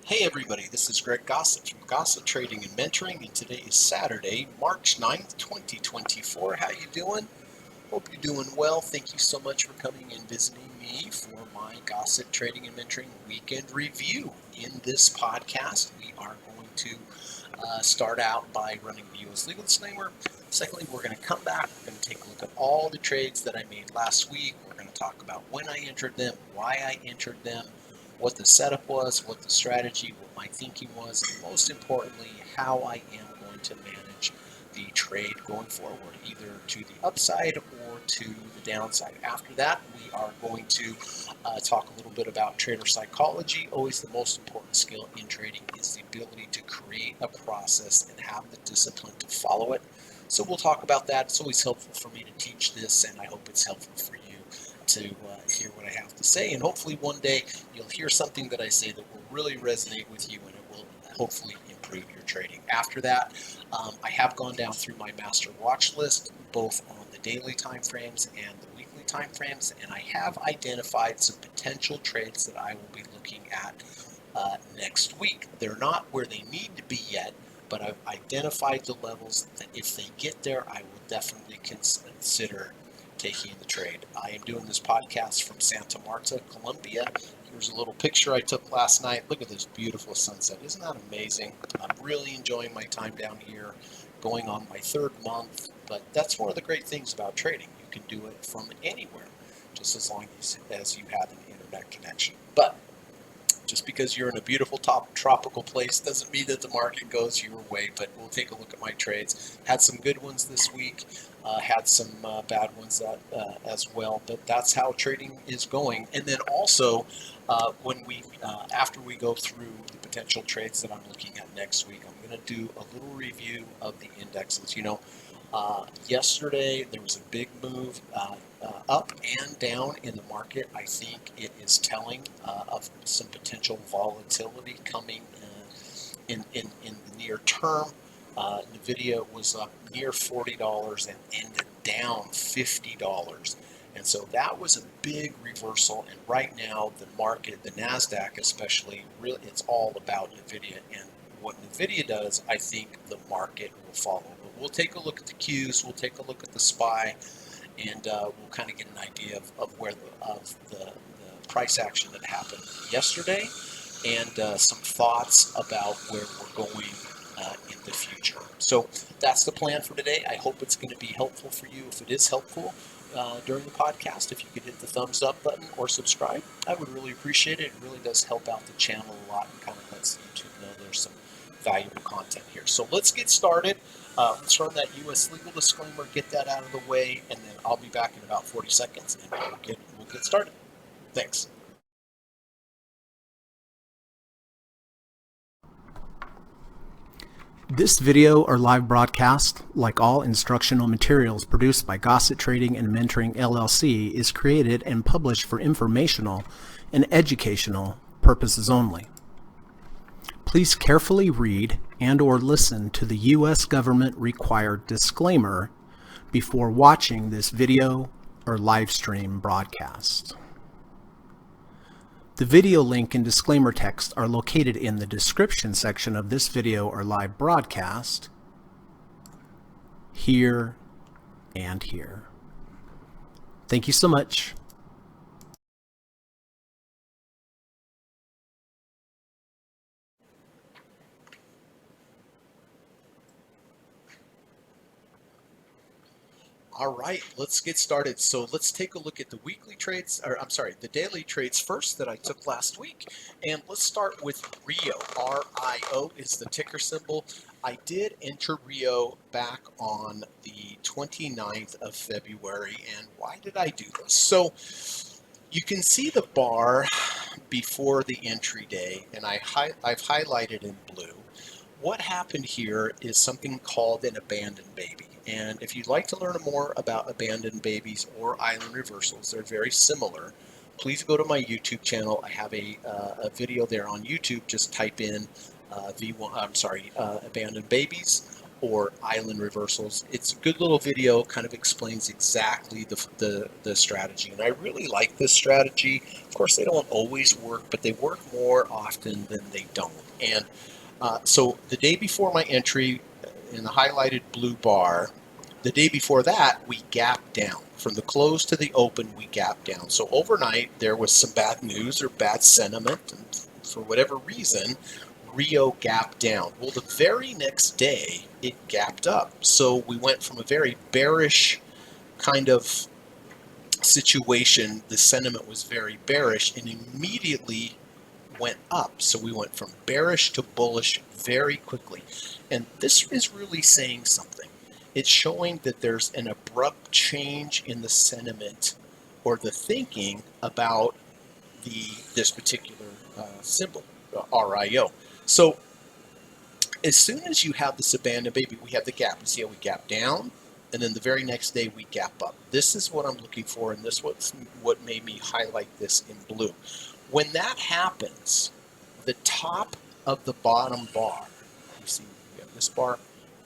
Hey everybody, this is Greg Gossett from Gossett Trading and Mentoring, and today is Saturday, March 9th, 2024. How you doing? Hope you're doing well. Thank you so much for coming and visiting me for my Gossett Trading and Mentoring Weekend Review. In this podcast, we are going to start out by running the U.S. legal disclaimer. Secondly, we're going to come back, we're going to take a look at all the trades that I made last week. We're going to talk about when I entered them, why I entered them, what the setup was, what the strategy, what my thinking was, and most importantly, how I am going to manage the trade going forward, either to the upside or to the downside. After that, we are going to talk a little bit about trader psychology. Always the most important skill in trading is the ability to create a process and have the discipline to follow it. So we'll talk about that. It's always helpful for me to teach this, and I hope it's helpful for you to hear what I have to say. And hopefully one day you'll hear something that I say that will really resonate with you, and it will hopefully improve your trading. After that, I have gone down through my master watch list, both on the daily time frames and the weekly time frames, and I have identified some potential trades that I will be looking at next week. They're not where they need to be yet, but I've identified the levels that if they get there, I will definitely consider taking the trade. I am doing this podcast from Santa Marta, Colombia. Here's a little picture I took last night. Look at this beautiful sunset. Isn't that amazing? I'm really enjoying my time down here, going on my third month. But that's one of the great things about trading. You can do it from anywhere, just as long as you have an internet connection. But just because you're in a beautiful tropical place doesn't mean that the market goes your way, but we'll take a look at my trades. Had some good ones this week, had some bad ones as well, but that's how trading is going. And then also, when we after we go through the potential trades that I'm looking at next week, I'm going to do a little review of the indexes. Yesterday there was a big move up and down in the market. I think it is telling of some potential volatility coming in the near term. Nvidia was up near $40 and ended down $50. And so that was a big reversal. And right now, the market, the NASDAQ especially, really, it's all about Nvidia. And what Nvidia does, I think the market will follow. But we'll take a look at the Qs, we'll take a look at the SPY, and we'll kind of get an idea of where the price action that happened yesterday, and some thoughts about where we're going in the future. So that's the plan for today. I hope it's going to be helpful for you. If it is helpful during the podcast, if you could hit the thumbs up button or subscribe, I would really appreciate it. It really does help out the channel a lot and kind of lets YouTube know there's some valuable content here. So let's get started. Let's run that U.S. legal disclaimer, get that out of the way, and then I'll be back in about 40 seconds and we'll get started. Thanks. This video or live broadcast, like all instructional materials produced by Gossett Trading and Mentoring LLC, is created and published for informational and educational purposes only. Please carefully read and/or listen to the U.S. government required disclaimer before watching this video or live stream broadcast. The video link and disclaimer text are located in the description section of this video or live broadcast, here and here. Thank you so much. All right, let's get started. So let's take a look at the weekly trades, or I'm sorry, the daily trades first that I took last week. And let's start with RIO. RIO is the ticker symbol. I did enter RIO back on the 29th of February. And why did I do this? So you can see the bar before the entry day, and I've highlighted in blue. What happened here is something called an abandoned baby. And if you'd like to learn more about abandoned babies or island reversals, they're very similar. Please go to my YouTube channel. I have a video there on YouTube. Just type in abandoned babies, or island reversals. It's a good little video, kind of explains exactly the strategy. And I really like this strategy. Of course, they don't always work, but they work more often than they don't. And so the day before my entry in the highlighted blue bar, the day before that, we gapped down. From the close to the open, we gapped down. So overnight, there was some bad news or bad sentiment. And for whatever reason, Rio gapped down. Well, the very next day, it gapped up. So we went from a very bearish kind of situation. The sentiment was very bearish and immediately went up. So we went from bearish to bullish very quickly. And this is really saying something. It's showing that there's an abrupt change in the sentiment or the thinking about this particular symbol, RIO. So as soon as you have this abandoned baby, we have the gap. You see how we gap down, and then the very next day we gap up. This is what I'm looking for, and this is what made me highlight this in blue. When that happens, the top of the bottom bar, you see we have this bar,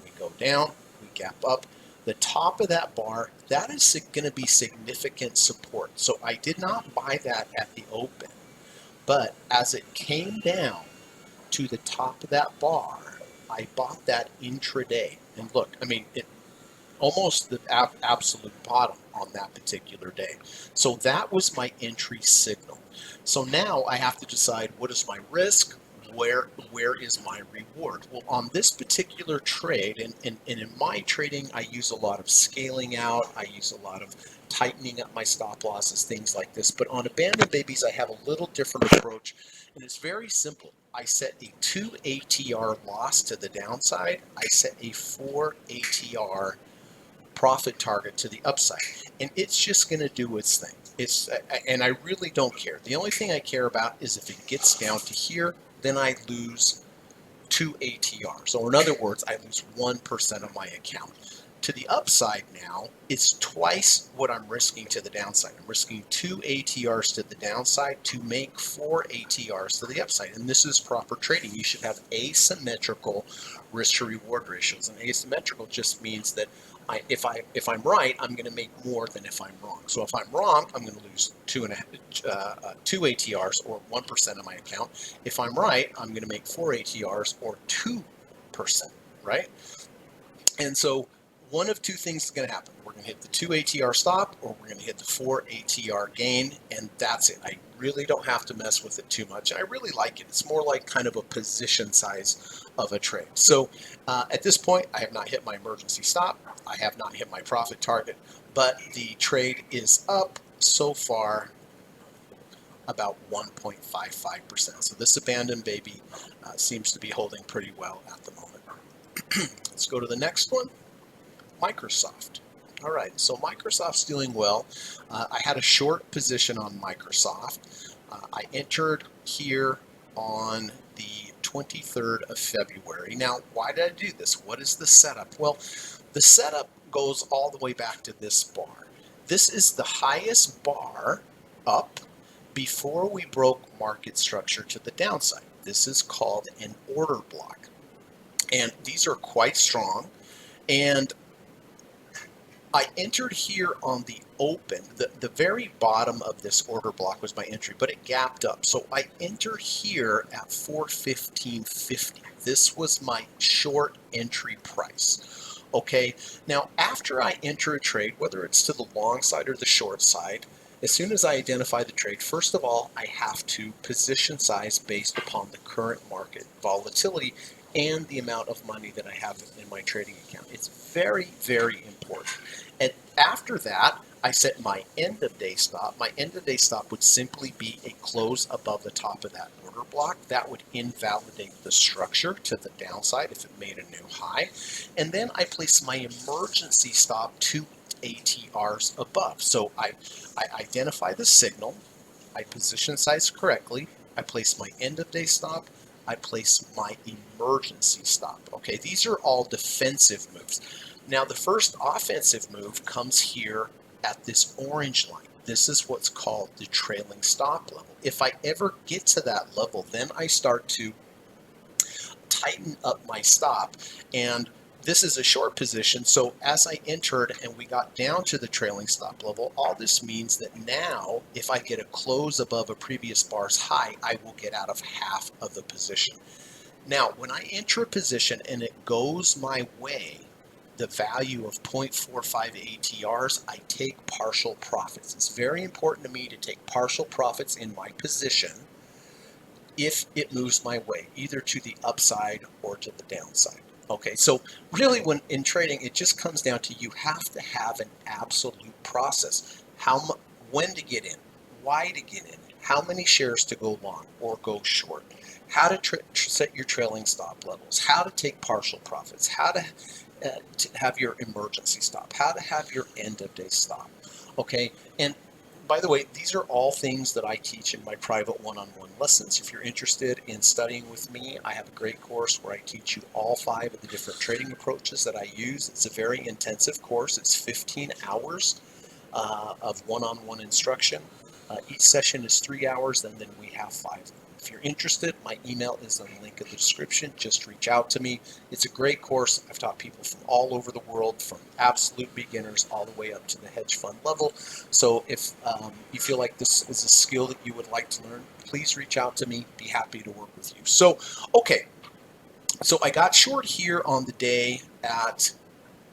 we go down, we gap up. The top of that bar, that is going to be significant support. So I did not buy that at the open, but as it came down to the top of that bar, I bought that intraday. And look, I mean, it almost the absolute bottom on that particular day. So that was my entry signal. So now I have to decide, what is my risk? Where is my reward? Well, on this particular trade, and in my trading, I use a lot of scaling out. I use a lot of tightening up my stop losses, things like this. But on abandoned babies, I have a little different approach, and it's very simple. I set a 2 ATR loss to the downside. I set a 4 ATR profit target to the upside, and it's just going to do its thing. And I really don't care. The only thing I care about is if it gets down to here, then I lose 2 ATR. So in other words, I lose 1% of my account. To the upside now, it's twice what I'm risking to the downside. I'm risking 2 ATRs to the downside to make 4 ATRs to the upside. And this is proper trading. You should have asymmetrical risk to reward ratios. And asymmetrical just means that if I'm right, I'm going to make more than if I'm wrong. So if I'm wrong, I'm going to lose 2 ATRs or 1% of my account. If I'm right, I'm going to make 4 ATRs or 2%, right? And so one of two things is going to happen. We're going to hit the 2 ATR stop, or we're going to hit the 4 ATR gain, and that's it. I really don't have to mess with it too much. I really like it. It's more like kind of a position size of a trade. So at this point, I have not hit my emergency stop. I have not hit my profit target, but the trade is up so far about 1.55%. So this abandoned baby seems to be holding pretty well at the moment. Let's go to the next one. Microsoft. All right, so Microsoft's doing well. I had a short position on Microsoft. I entered here on the 23rd of February. Now, why did I do this? What is the setup? Well, the setup goes all the way back to this bar. This is the highest bar up before we broke market structure to the downside. This is called an order block. And these are quite strong. And I entered here on the open. The very bottom of this order block was my entry, but it gapped up. So I entered here at 415.50. This was my short entry price. Okay, now after I enter a trade, whether it's to the long side or the short side, as soon as I identify the trade, first of all, I have to position size based upon the current market volatility and the amount of money that I have in my trading account. It's very, very important. And after that, I set my end of day stop. My end of day stop would simply be a close above the top of that order block. That would invalidate the structure to the downside if it made a new high. And then I place my emergency stop 2 ATRs above. So I identify the signal, I position size correctly, I place my end of day stop, I place my emergency stop. Okay, these are all defensive moves. Now the first offensive move comes here at this orange line. This is what's called the trailing stop level. If I ever get to that level, then I start to tighten up my stop. And This is a short position, so as I entered and we got down to the trailing stop level, all this means that now if I get a close above a previous bar's high, I will get out of half of the position. Now, when I enter a position and it goes my way, the value of 0.45 ATRs, I take partial profits. It's very important to me to take partial profits in my position if it moves my way, either to the upside or to the downside. Okay, so really when in trading, it just comes down to you have to have an absolute process. When to get in, why to get in, how many shares to go long or go short, how to set your trailing stop levels, how to take partial profits, how to have your emergency stop, how to have your end of day stop. Okay, and by the way, these are all things that I teach in my private one-on-one lessons. If you're interested in studying with me, I have a great course where I teach you all 5 of the different trading approaches that I use. It's a very intensive course. It's 15 hours of one-on-one instruction. Each session is 3 hours, and then we have 5 of them. If you're interested, my email is on the link in the description. Just reach out to me. It's a great course. I've taught people from all over the world, from absolute beginners all the way up to the hedge fund level. So if you feel like this is a skill that you would like to learn, please reach out to me. Be happy to work with you. So, okay. So I got short here on the day at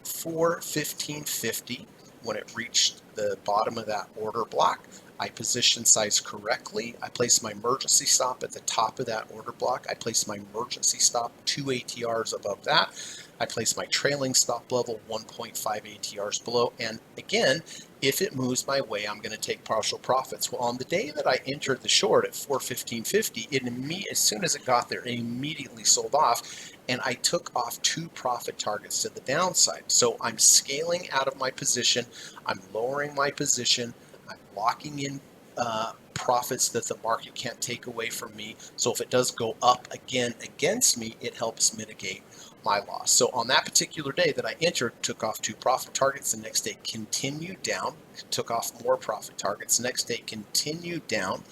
4:15.50 when it reached the bottom of that order block. I positioned size correctly. I placed my emergency stop at the top of that order block. I placed my emergency stop 2 ATRs above that. I placed my trailing stop level 1.5 ATRs below. And again, if it moves my way, I'm going to take partial profits. Well, on the day that I entered the short at 4:15.50, as soon as it got there, it immediately sold off. And I took off 2 profit targets to the downside. So I'm scaling out of my position. I'm lowering my position. I'm locking in profits that the market can't take away from me. So if it does go up again against me, it helps mitigate my loss. So on that particular day that I entered, took off 2 profit targets. The next day continued down, took off more profit targets. The next day continued down,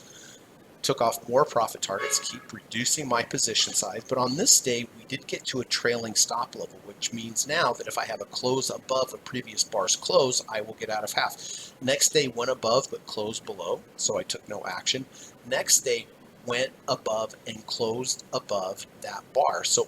took off more profit targets, keep reducing my position size. But on this day, we did get to a trailing stop level, which means now that if I have a close above a previous bar's close, I will get out of half. Next day went above but closed below, so I took no action. Next day went above and closed above that bar, so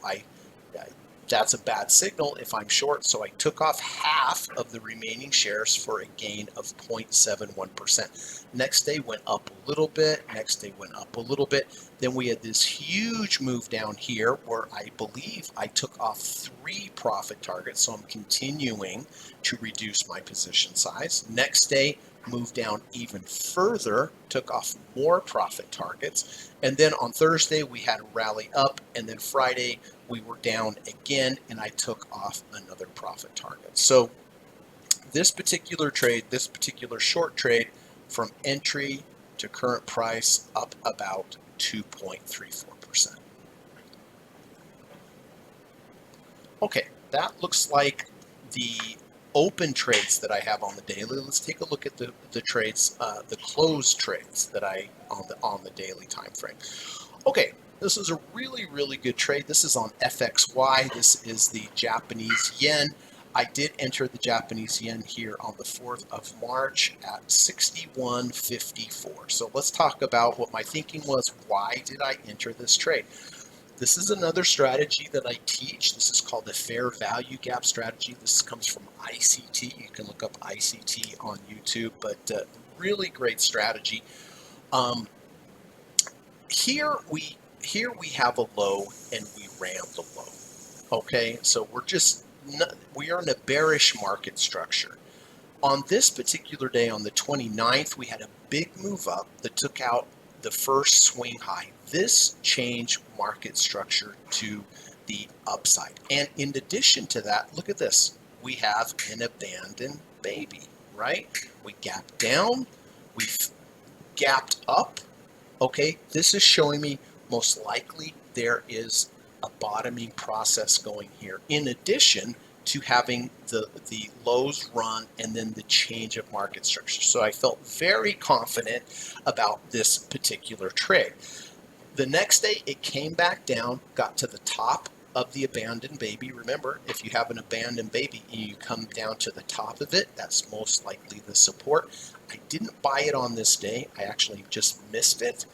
that's a bad signal if I'm short, so I took off half of the remaining shares for a gain of 0.71%. Next day went up a little bit, next day went up a little bit. Then we had this huge move down here where I believe I took off 3 profit targets, so I'm continuing to reduce my position size. Next day, moved down even further, took off more profit targets. And then on Thursday, we had a rally up, and then Friday, we were down again, and I took off another profit target. So this particular trade, this particular short trade, from entry to current price, up about 2.34%. Okay, that looks like the open trades that I have on the daily. Let's take a look at the trades, the closed trades that I on the daily time frame. Okay, this is a really good trade. This is on FXY. This is the Japanese yen. I did enter the Japanese yen here on the 4th of March at 61.54. So let's talk about what my thinking was. Why did I enter this trade? This is another strategy that I teach. This is called the fair value gap strategy. This comes from ICT. You can look up ICT on YouTube, but really great strategy. Here we have a low and we ran the low. Okay, so we are in a bearish market structure. On this particular day, on the 29th, we had a big move up that took out the first swing high. This changed market structure to the upside. And in addition to that, look at this. We have an abandoned baby, right? We gapped down, we've gapped up. Okay, this is showing me most likely there is a bottoming process going here. In addition to having the lows run and then the change of market structure. So I felt very confident about this particular trade. The next day it came back down, got to the top of the abandoned baby. Remember, if you have an abandoned baby and you come down to the top of it, that's most likely the support. I didn't buy it on this day. I actually just missed it.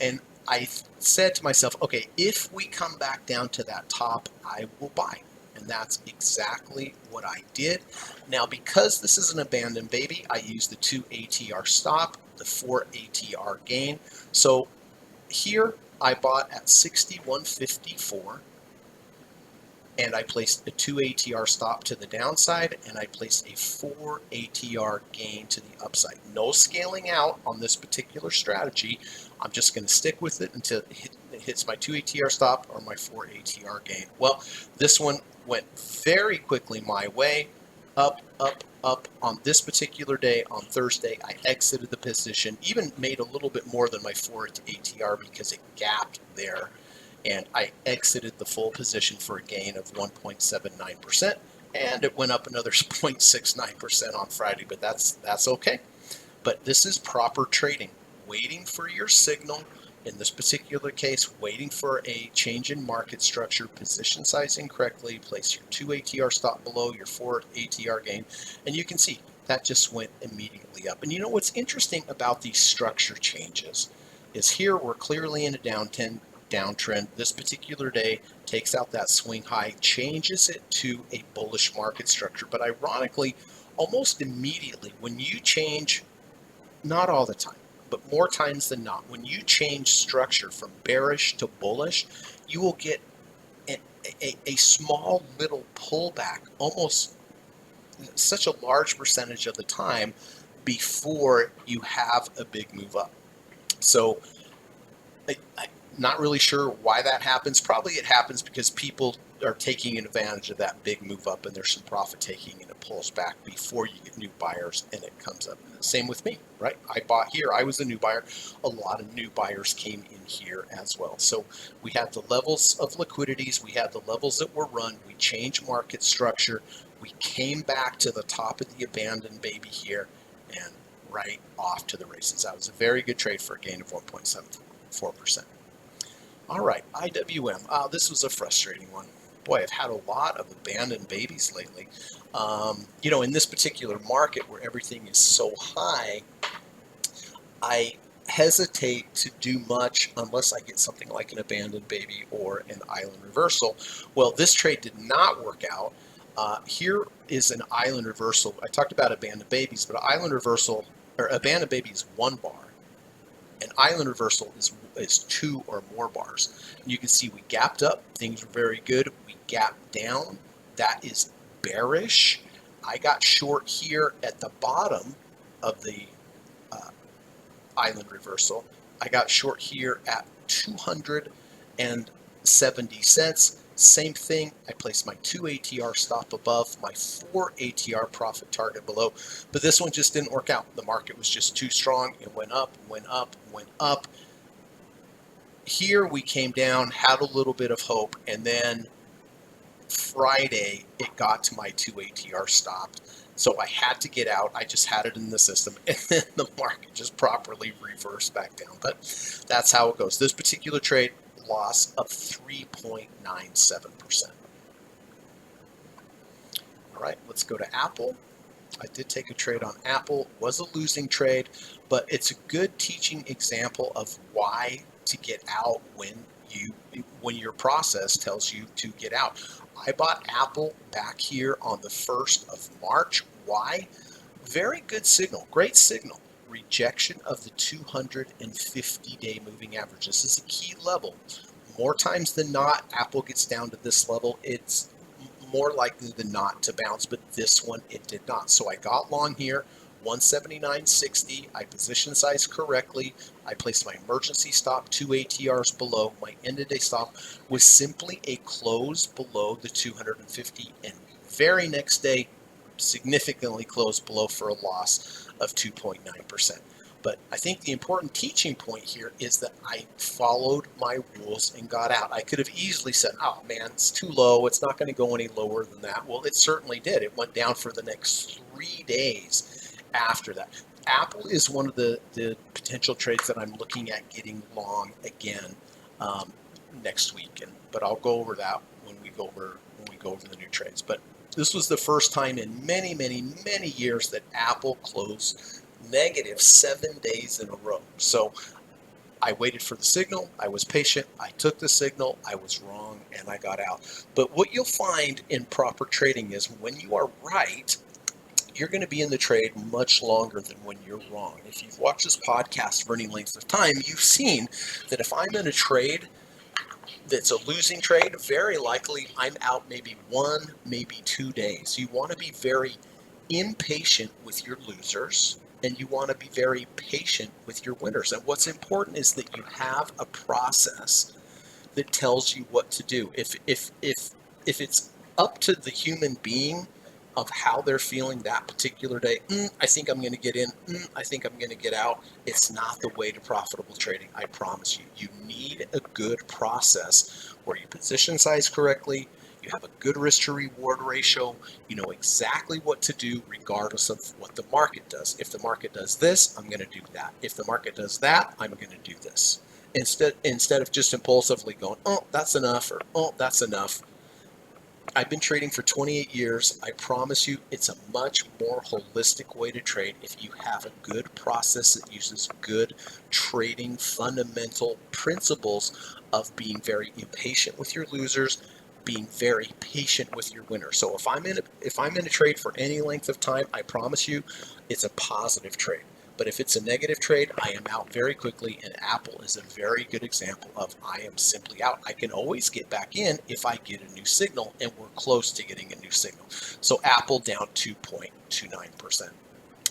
And I said to myself, okay, if we come back down to that top, I will buy. And that's exactly what I did. Now, because this is an abandoned baby, I used the 2 ATR stop, the 4 ATR gain. So here I bought at 61.54, and I placed a 2 ATR stop to the downside, and I placed a 4 ATR gain to the upside. No scaling out on this particular strategy. I'm just going to stick with it until it hits my 2 ATR stop or my 4 ATR gain. Well, this one went very quickly my way, up, up, up. On this particular day, on Thursday, I exited the position, even made a little bit more than my 4 ATR because it gapped there. And I exited the full position for a gain of 1.79%, and it went up another 0.69% on Friday, but that's okay. But this is proper trading, waiting for your signal. In this particular case, waiting for a change in market structure, position sizing correctly, place your 2 ATR stop below your 4 ATR gain, and you can see that just went immediately up. And you know what's interesting about these structure changes is here we're clearly in a downtrend. This particular day takes out that swing high, changes it to a bullish market structure. But ironically, almost immediately, when you change, not all the time, but more times than not, when you change structure from bearish to bullish, you will get a small little pullback, almost such a large percentage of the time before you have a big move up. So I'm not really sure why that happens. Probably it happens because people are taking advantage of that big move up, and there's some profit taking, and it pulls back before you get new buyers, and it comes up. Same with me, right? I bought here. I was a new buyer. A lot of new buyers came in here as well. So we had the levels of liquidities. We had the levels that were run. We changed market structure. We came back to the top of the abandoned baby here, and right off to the races. That was a very good trade for a gain of 1.74%. All right, IWM. This was a frustrating one. Boy, I've had a lot of abandoned babies lately. In this particular market where everything is so high, I hesitate to do much unless I get something like an abandoned baby or an island reversal. Well, this trade did not work out. Here is an island reversal. I talked about abandoned babies, but an island reversal or abandoned baby is one bar. An island reversal is 2 or more bars. And you can see we gapped up. Things were very good. We gapped down. That is bearish. I got short here at the bottom of the island reversal. I got short here at 270 cents. Same thing, I placed my 2 ATR stop above, my 4 ATR profit target below, but this one just didn't work out. The market was just too strong. It went up, went up, went up. Here we came down, had a little bit of hope, and then Friday it got to my 2 ATR stop. So I had to get out. I just had it in the system, and then the market just properly reversed back down. But that's how it goes. This particular trade, loss of 3.97%. All right, let's go to Apple. I did take a trade on Apple. It was a losing trade, but it's a good teaching example of why to get out when your process tells you to get out. I bought Apple back here on the 1st of March. Why? Very good signal, great signal. Rejection of the 250-day moving average. This is a key level. More times than not, Apple gets down to this level. It's more likely than not to bounce, but this one it did not. So I got long here, 179.60. I position size correctly. I placed my emergency stop 2 ATRs below. My end of day stop was simply a close below the 250, and very next day significantly closed below for a loss of 2.9%. But I think the important teaching point here is that I followed my rules and got out. I could have easily said, oh man, it's too low. It's not going to go any lower than that. Well, it certainly did. It went down for the next 3 days after that. Apple is one of the potential trades that I'm looking at getting long again next week. But I'll go over that when we we go over the new trades. But this was the first time in many, many, many years that Apple closed negative 7 days in a row. So I waited for the signal. I was patient. I took the signal. I was wrong, and I got out. But what you'll find in proper trading is when you are right, you're going to be in the trade much longer than when you're wrong. If you've watched this podcast for any length of time, you've seen that if I'm in a trade that's a losing trade, very likely I'm out maybe 1, maybe 2 days. You want to be very impatient with your losers, and you want to be very patient with your winners. And what's important is that you have a process that tells you what to do. If it's up to the human being of how they're feeling that particular day, I think I'm going to get in, I think I'm going to get out, it's not the way to profitable trading. I promise you. You need a good process where you position size correctly, you have a good risk to reward ratio, you know exactly what to do regardless of what the market does. If the market does this, I'm going to do that. If the market does that, I'm going to do this. Instead of just impulsively going, oh, that's enough, or oh, that's enough. I've been trading for 28 years. I promise you, it's a much more holistic way to trade if you have a good process that uses good trading fundamental principles of being very impatient with your losers, being very patient with your winners. So if I'm in a trade for any length of time, I promise you, it's a positive trade. But if it's a negative trade, I am out very quickly, and Apple is a very good example of I am simply out. I can always get back in if I get a new signal, and we're close to getting a new signal. So Apple down 2.29%.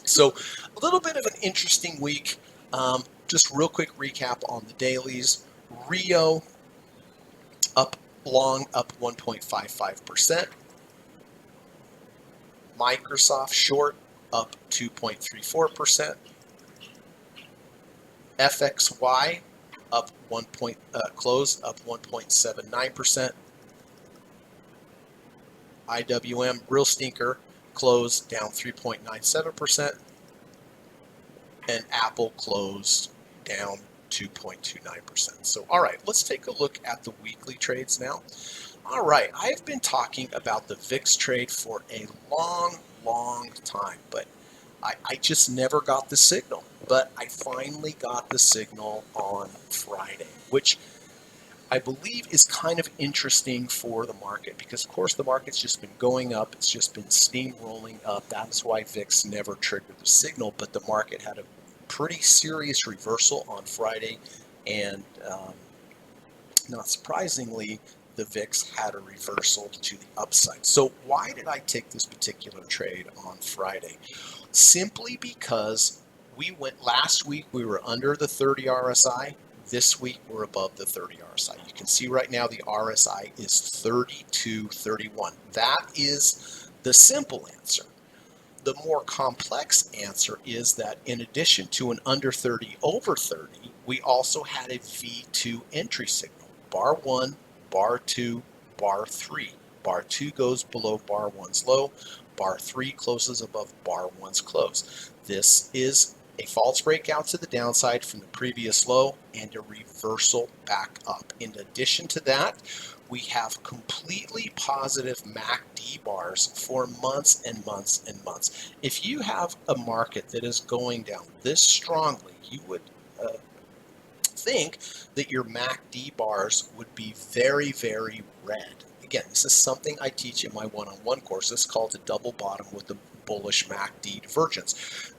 So a little bit of an interesting week. Just real quick recap on the dailies. Rio up long, up 1.55%. Microsoft short up 2.34%. FXY up close up 1.79%. IWM real stinker closed down 3.97%, and Apple closed down 2.29%. So all right, let's take a look at the weekly trades now. All right, I've been talking about the VIX trade for a long time, but I just never got the signal. But I finally got the signal on Friday, which I believe is kind of interesting for the market because, of course, the market's just been going up. It's just been steamrolling up. That's why VIX never triggered the signal, but the market had a pretty serious reversal on Friday, and not surprisingly, the VIX had a reversal to the upside. So why did I take this particular trade on Friday? Simply because last week we were under the 30 RSI. This week we're above the 30 RSI. You can see right now the RSI is 32.31. That is the simple answer. The more complex answer is that in addition to an under 30 over 30, we also had a V2 entry signal. Bar 1, bar 2, bar 3. Bar 2 goes below bar 1's low. Bar 3 closes above bar 1's close. This is a false breakout to the downside from the previous low and a reversal back up. In addition to that, we have completely positive MACD bars for months and months and months. If you have a market that is going down this strongly, you would think that your MACD bars would be very, very red. Again, this is something I teach in my one-on-one course. It's called the double bottom with the bullish MACD divergence.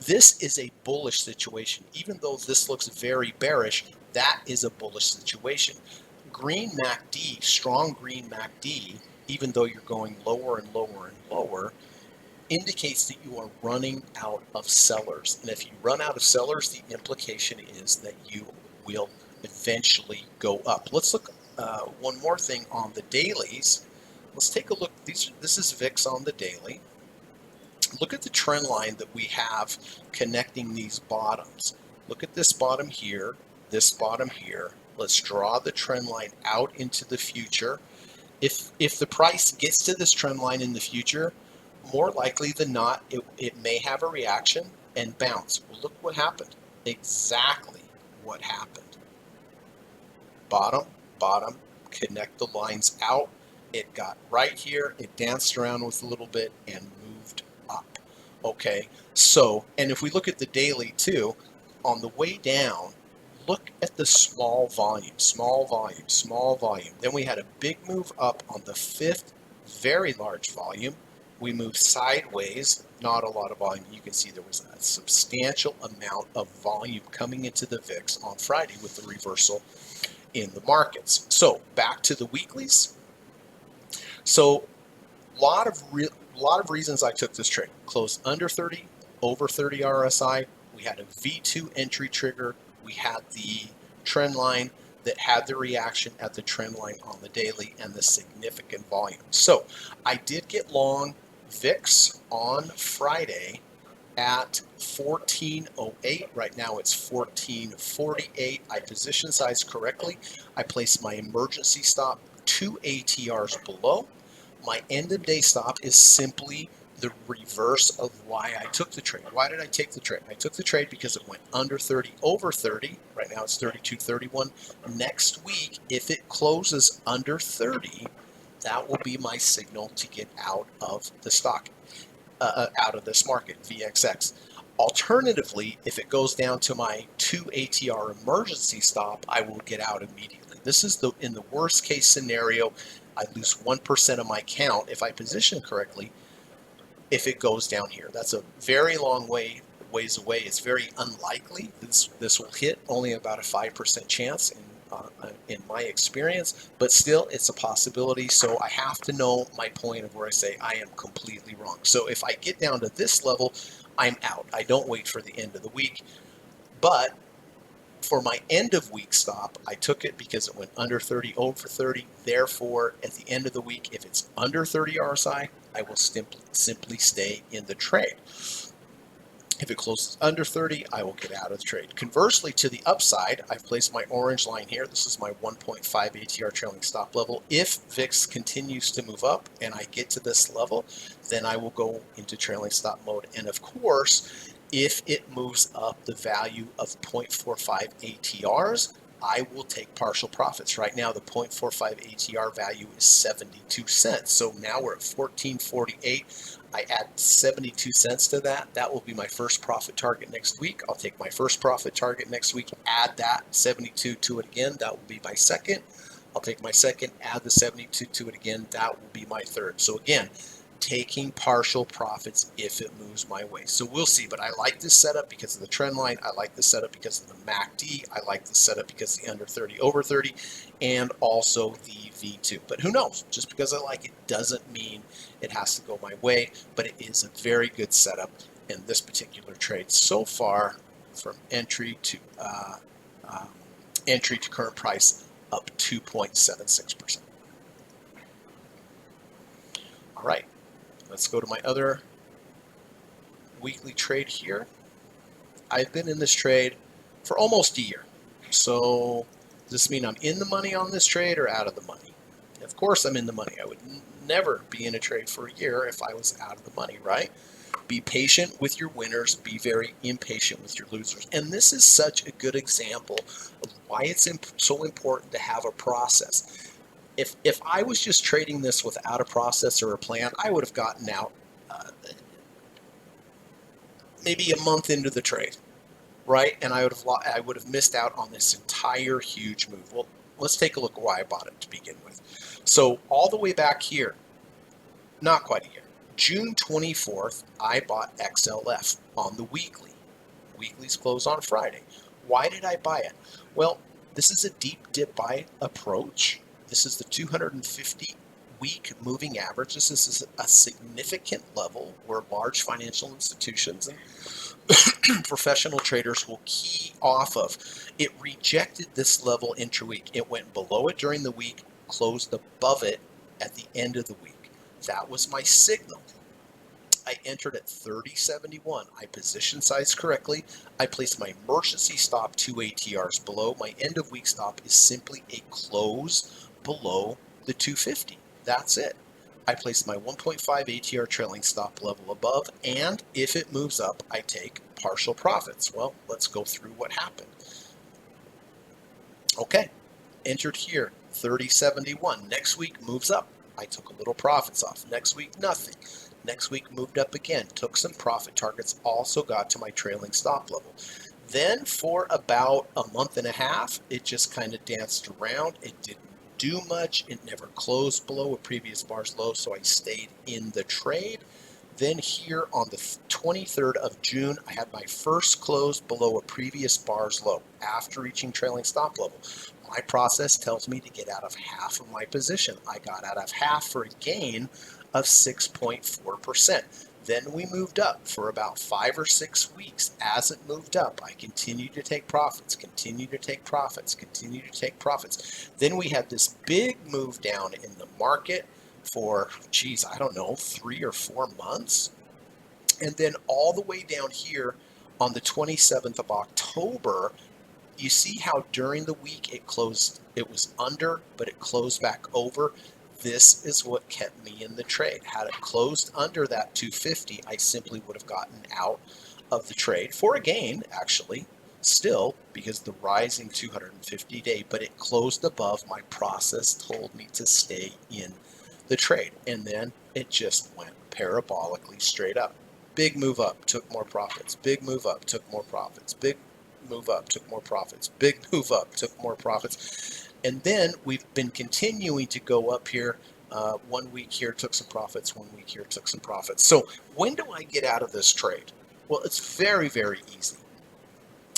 This is a bullish situation. Even though this looks very bearish, that is a bullish situation. Green MACD, strong green MACD, even though you're going lower and lower and lower, indicates that you are running out of sellers. And if you run out of sellers, the implication is that you will eventually go up. Let's look one more thing on the dailies. Let's take a look. This is VIX on the daily. Look at the trend line that we have connecting these bottoms. Look at this bottom here, this bottom here. Let's draw the trend line out into the future. If the price gets to this trend line in the future, more likely than not, it may have a reaction and bounce. Well, look what happened. Exactly what happened. Bottom, bottom, connect the lines out. It got right here, it danced around with a little bit and moved up. Okay, so, and if we look at the daily too, on the way down, look at the small volume, small volume, small volume. Then we had a big move up on the fifth, very large volume. We moved sideways, not a lot of volume. You can see there was a substantial amount of volume coming into the VIX on Friday with the reversal in the markets. So back to the weeklies. So lot of reasons I took this trade. Closed under 30, over 30 RSI. We had a V2 entry trigger. We had the trend line that had the reaction at the trend line on the daily and the significant volume. So I did get long VIX on Friday at 1408. Right now it's 1448. I position size correctly. I placed my emergency stop 2 ATRs below. My end of day stop is simply the reverse of why I took the trade. Why did I take the trade? I took the trade because it went under 30, over 30. Right now it's 32.31. Next week, if it closes under 30, that will be my signal to get out of the stock, out of this market, VXX. Alternatively, if it goes down to my 2 ATR emergency stop, I will get out immediately. This is in the worst case scenario. I lose 1% of my count if I position correctly if it goes down here. That's a very long ways away. It's very unlikely this will hit, only about a 5% chance in my experience, but still it's a possibility. So I have to know my point of where I say I am completely wrong. So if I get down to this level, I'm out. I don't wait for the end of the week. But for my end of week stop, I took it because it went under 30, over 30. Therefore, at the end of the week, if it's under 30 RSI, I will simply stay in the trade. If it closes under 30, I will get out of the trade. Conversely, to the upside, I've placed my orange line here. This is my 1.5 ATR trailing stop level. If VIX continues to move up and I get to this level, then I will go into trailing stop mode. And of course, if it moves up the value of 0.45 ATRs, I will take partial profits. Right now, the 0.45 ATR value is 72 cents. So now we're at 14.48. I add 72 cents to that. That will be my first profit target next week. I'll take my first profit target next week, add that 72 to it again. That will be my second. I'll take my second, add the 72 to it again. That will be my third. So again, taking partial profits if it moves my way. So we'll see, but I like this setup because of the trend line. I like this setup because of the MACD. I like this setup because of the under 30, over 30, and also the V2. But who knows? Just because I like it doesn't mean it has to go my way, but it is a very good setup in this particular trade so far, from entry to current price, up 2.76%. All right. Let's go to my other weekly trade here. I've been in this trade for almost a year. So does this mean I'm in the money on this trade or out of the money? Of course I'm in the money. I would never be in a trade for a year if I was out of the money, right? Be patient with your winners. Be very impatient with your losers. And this is such a good example of why it's so important to have a process. If I was just trading this without a process or a plan, I would have gotten out maybe a month into the trade, right? And I would have missed out on this entire huge move. Well, let's take a look at why I bought it to begin with. So all the way back here, not quite a year, June 24th, I bought XLF on the weekly. Weeklies close on Friday. Why did I buy it? Well, this is a deep dip buy approach. This is the 250-week moving average. This is a significant level where large financial institutions and professional traders will key off of. It rejected this level intra-week. It went below it during the week, closed above it at the end of the week. That was my signal. I entered at 30.71. I position size correctly. I placed my emergency stop 2 ATRs below. My end of week stop is simply a close below the 250. That's it. I place my 1.5 ATR trailing stop level above, and if it moves up, I take partial profits. Well, let's go through what happened. Okay, entered here, 30.71. Next week moves up. I took a little profits off. Next week, nothing. Next week, moved up again, took some profit targets, also got to my trailing stop level. Then for about a month and a half, it just kind of danced around. It didn't do much. It never closed below a previous bar's low, so I stayed in the trade. Then here on the 23rd of June, I had my first close below a previous bar's low after reaching trailing stop level. My process tells me to get out of half of my position. I got out of half for a gain of 6.4%. Then we moved up for about 5 or 6 weeks. As it moved up, I continued to take profits, continued to take profits, continued to take profits. Then we had this big move down in the market for, geez, I don't know, 3 or 4 months. And then all the way down here on the 27th of October, you see how during the week it closed, it was under, but it closed back over. This is what kept me in the trade. Had it closed under that 250, I simply would have gotten out of the trade for a gain, actually, still, because the rising 250-day, but it closed above. My process told me to stay in the trade, and then it just went parabolically straight up. Big move up, took more profits. Big move up, took more profits. Big move up, took more profits. Big move up, took more profits. And then we've been continuing to go up here. 1 week here took some profits, 1 week here took some profits. So when do I get out of this trade? Well, it's very, very easy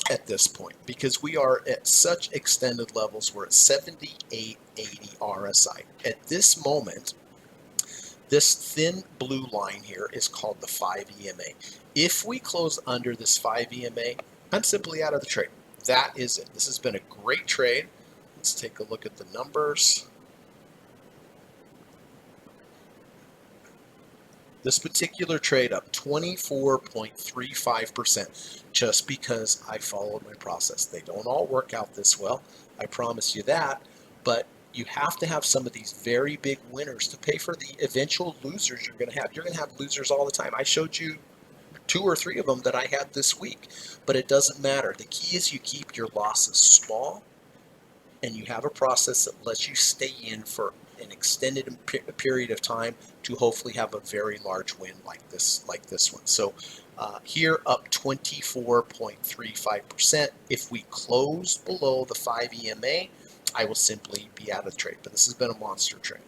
at this point because we are at such extended levels. We're at 78.80 RSI. At this moment, this thin blue line here is called the 5 EMA. If we close under this 5 EMA, I'm simply out of the trade. That is it. This has been a great trade. Let's take a look at the numbers. This particular trade up 24.35% just because I followed my process. They don't all work out this well, I promise you that, but you have to have some of these very big winners to pay for the eventual losers you're going to have. You're going to have losers all the time. I showed you 2 or 3 of them that I had this week, but it doesn't matter. The key is you keep your losses small and you have a process that lets you stay in for an extended period of time to hopefully have a very large win like this one. So here up 24.35%. If we close below the 5 EMA, I will simply be out of the trade. But this has been a monster trade.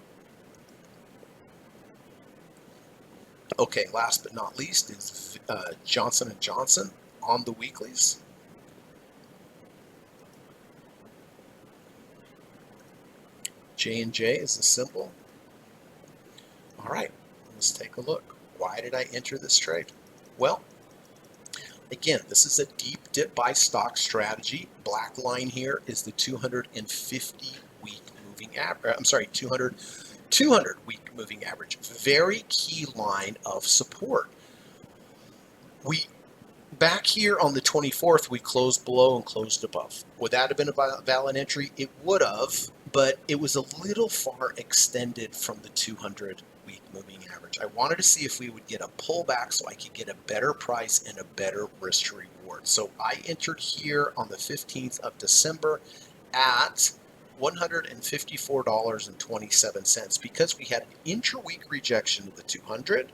Okay, last but not least is Johnson & Johnson on the weeklies. J&J is the symbol. All right, let's take a look. Why did I enter this trade? Well, again, this is a deep dip buy stock strategy. Black line here is the 250-week moving average. I'm sorry, 200-week moving average. Very key line of support. Back here on the 24th, we closed below and closed above. Would that have been a valid entry? It would have, but it was a little far extended from the 200-week moving average. I wanted to see if we would get a pullback so I could get a better price and a better risk to reward. So I entered here on the 15th of December at $154.27 because we had an intra-week rejection of the 200.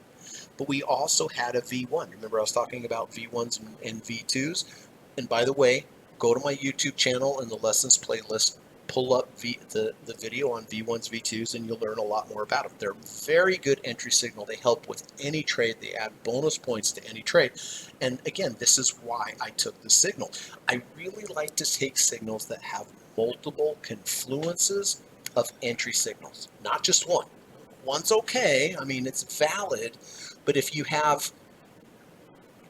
But we also had a V1. Remember I was talking about V1s and V2s? And by the way, go to my YouTube channel in the lessons playlist, pull up the video on V1s, V2s, and you'll learn a lot more about them. They're a very good entry signal. They help with any trade. They add bonus points to any trade. And again, this is why I took the signal. I really like to take signals that have multiple confluences of entry signals, not just one. One's okay. I mean, it's valid. But if you have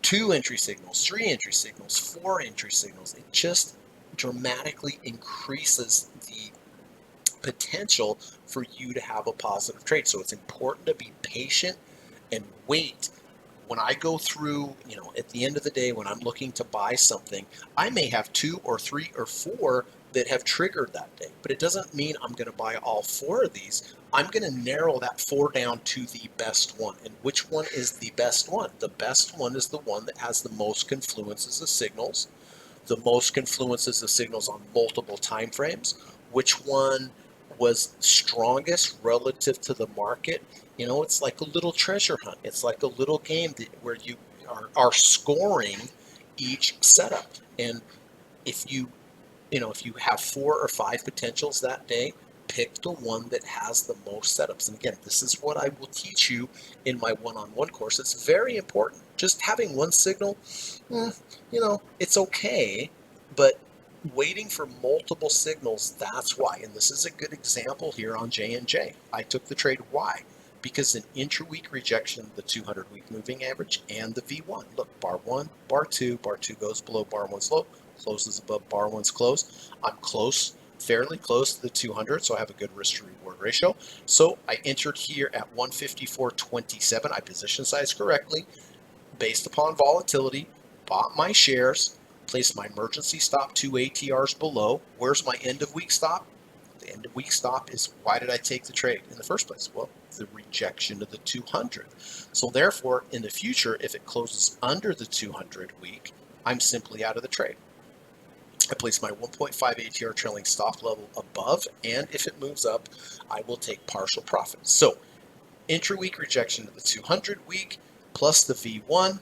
2 entry signals, 3 entry signals, 4 entry signals, it just dramatically increases the potential for you to have a positive trade. So it's important to be patient and wait. When I go through, at the end of the day, when I'm looking to buy something, I may have 2 or 3 or 4 that have triggered that day, but it doesn't mean I'm going to buy all 4 of these. I'm going to narrow that 4 down to the best one. And which one is the best one? The best one is the one that has the most confluences of signals, the most confluences of signals on multiple time frames. Which one was strongest relative to the market. It's like a little treasure hunt. It's like a little game where you are scoring each setup. And if if you have 4 or 5 potentials that day, pick the one that has the most setups. And again, this is what I will teach you in my one-on-one course. It's very important. Just having one signal, it's okay, but waiting for multiple signals, that's why. And this is a good example here on J&J. I took the trade. Why? Because an intra-week rejection, the 200-week moving average, and the V1. Look, bar 1, bar 2 goes below bar 1's low, closes above bar 1's close. I'm close, fairly close to the 200, so I have a good risk to reward ratio. So I entered here at 154.27. I position size correctly based upon volatility, bought my shares, placed my emergency stop 2 ATRs below. Where's my end of week stop? The end of week stop is, why did I take the trade in the first place? Well, the rejection of the 200. So therefore, in the future, if it closes under the 200 week, I'm simply out of the trade. I place my 1.5 ATR trailing stop level above, and if it moves up, I will take partial profit. So intra-week rejection of the 200 week plus the V1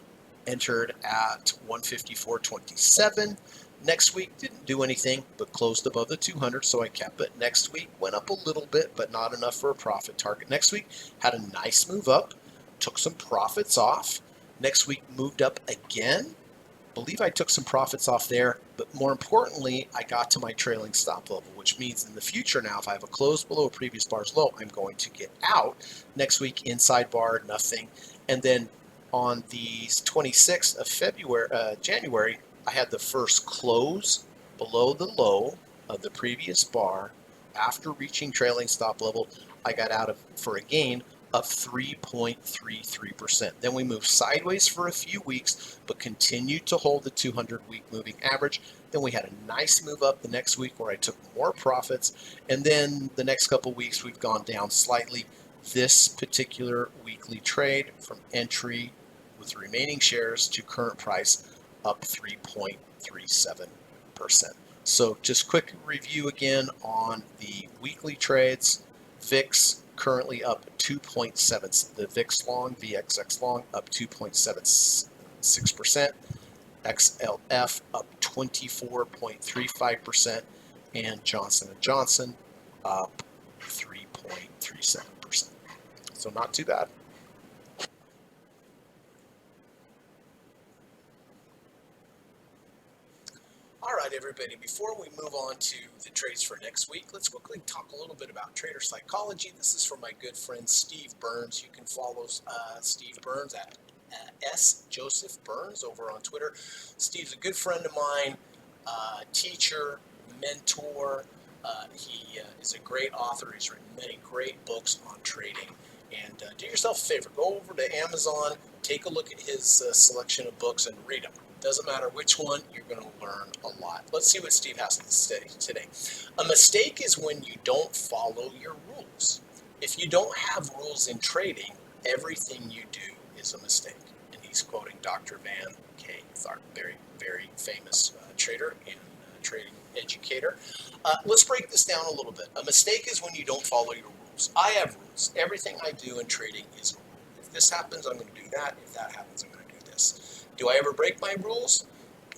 entered at 154.27. Next week didn't do anything but closed above the 200, so I kept it. Next week went up a little bit, but not enough for a profit target. Next week had a nice move up, took some profits off. Next week moved up again. Believe I took some profits off there, but more importantly, I got to my trailing stop level, which means in the future now, if I have a close below a previous bar's low, I'm going to get out. Next week, inside bar, nothing. And then on the 26th of January, I had the first close below the low of the previous bar. After reaching trailing stop level, I got out of for a gain of 3.33%. Then we moved sideways for a few weeks, but continued to hold the 200-week moving average. Then we had a nice move up the next week where I took more profits. And then the next couple weeks, we've gone down slightly. This particular weekly trade from entry with remaining shares to current price up 3.37%. So just quick review again on the weekly trades. VIX currently up 2.7. The VIX long, VXX long, up 2.76%. XLF up 24.35%, and Johnson & Johnson up 3.37%. So not too bad. All right, everybody, before we move on to the trades for next week, let's quickly talk a little bit about trader psychology. This is from my good friend Steve Burns. You can follow Steve Burns at S. Joseph Burns over on Twitter. Steve's a good friend of mine, teacher, mentor. He is a great author. He's written many great books on trading. And do yourself a favor, go over to Amazon, take a look at his selection of books and read them. Doesn't matter which one, you're going to learn a lot. Let's see what Steve has to say today. A mistake is when you don't follow your rules. If you don't have rules in trading, everything you do is a mistake. And he's quoting Dr. Van K. Tharp, very, very famous trader and trading educator. Let's break this down a little bit. A mistake is when you don't follow your rules. I have rules. Everything I do in trading is a rule. If this happens, I'm going to do that. If that happens, I'm going to do this. Do I ever break my rules?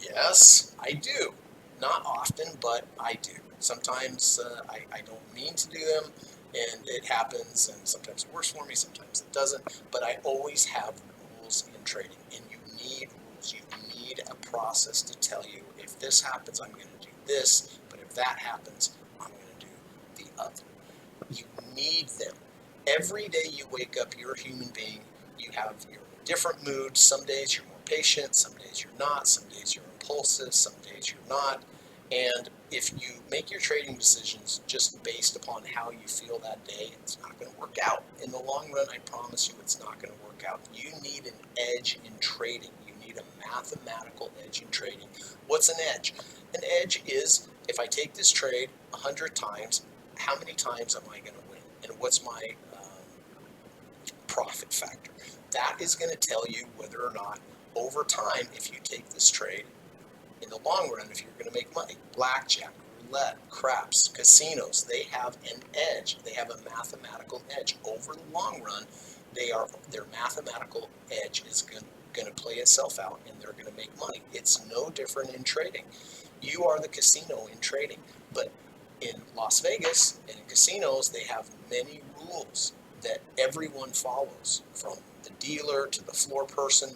Yes, I do. Not often, but I do. Sometimes I don't mean to do them, and it happens, and sometimes it works for me, sometimes it doesn't. But I always have rules in trading, and you need rules. You need a process to tell you, if this happens, I'm going to do this, but if that happens, I'm going to do the other. You need them. Every day you wake up, you're a human being. You're in a different mood. Some days you're more patient, some days you're not, some days you're impulsive, some days you're not. And if you make your trading decisions just based upon how you feel that day, it's not going to work out. In the long run, I promise you it's not going to work out. You need an edge in trading. You need a mathematical edge in trading. What's an edge? An edge is, if I take this trade 100 times, how many times am I going to win? And what's my profit factor? That is going to tell you whether or not over time, if you take this trade, in the long run, if you're going to make money. Blackjack, roulette, craps, casinos, they have an edge. They have a mathematical edge. Over the long run, their mathematical edge is going to play itself out, and they're going to make money. It's no different in trading. You are the casino in trading, but in Las Vegas and in casinos, they have many rules that everyone follows, from the dealer to the floor person.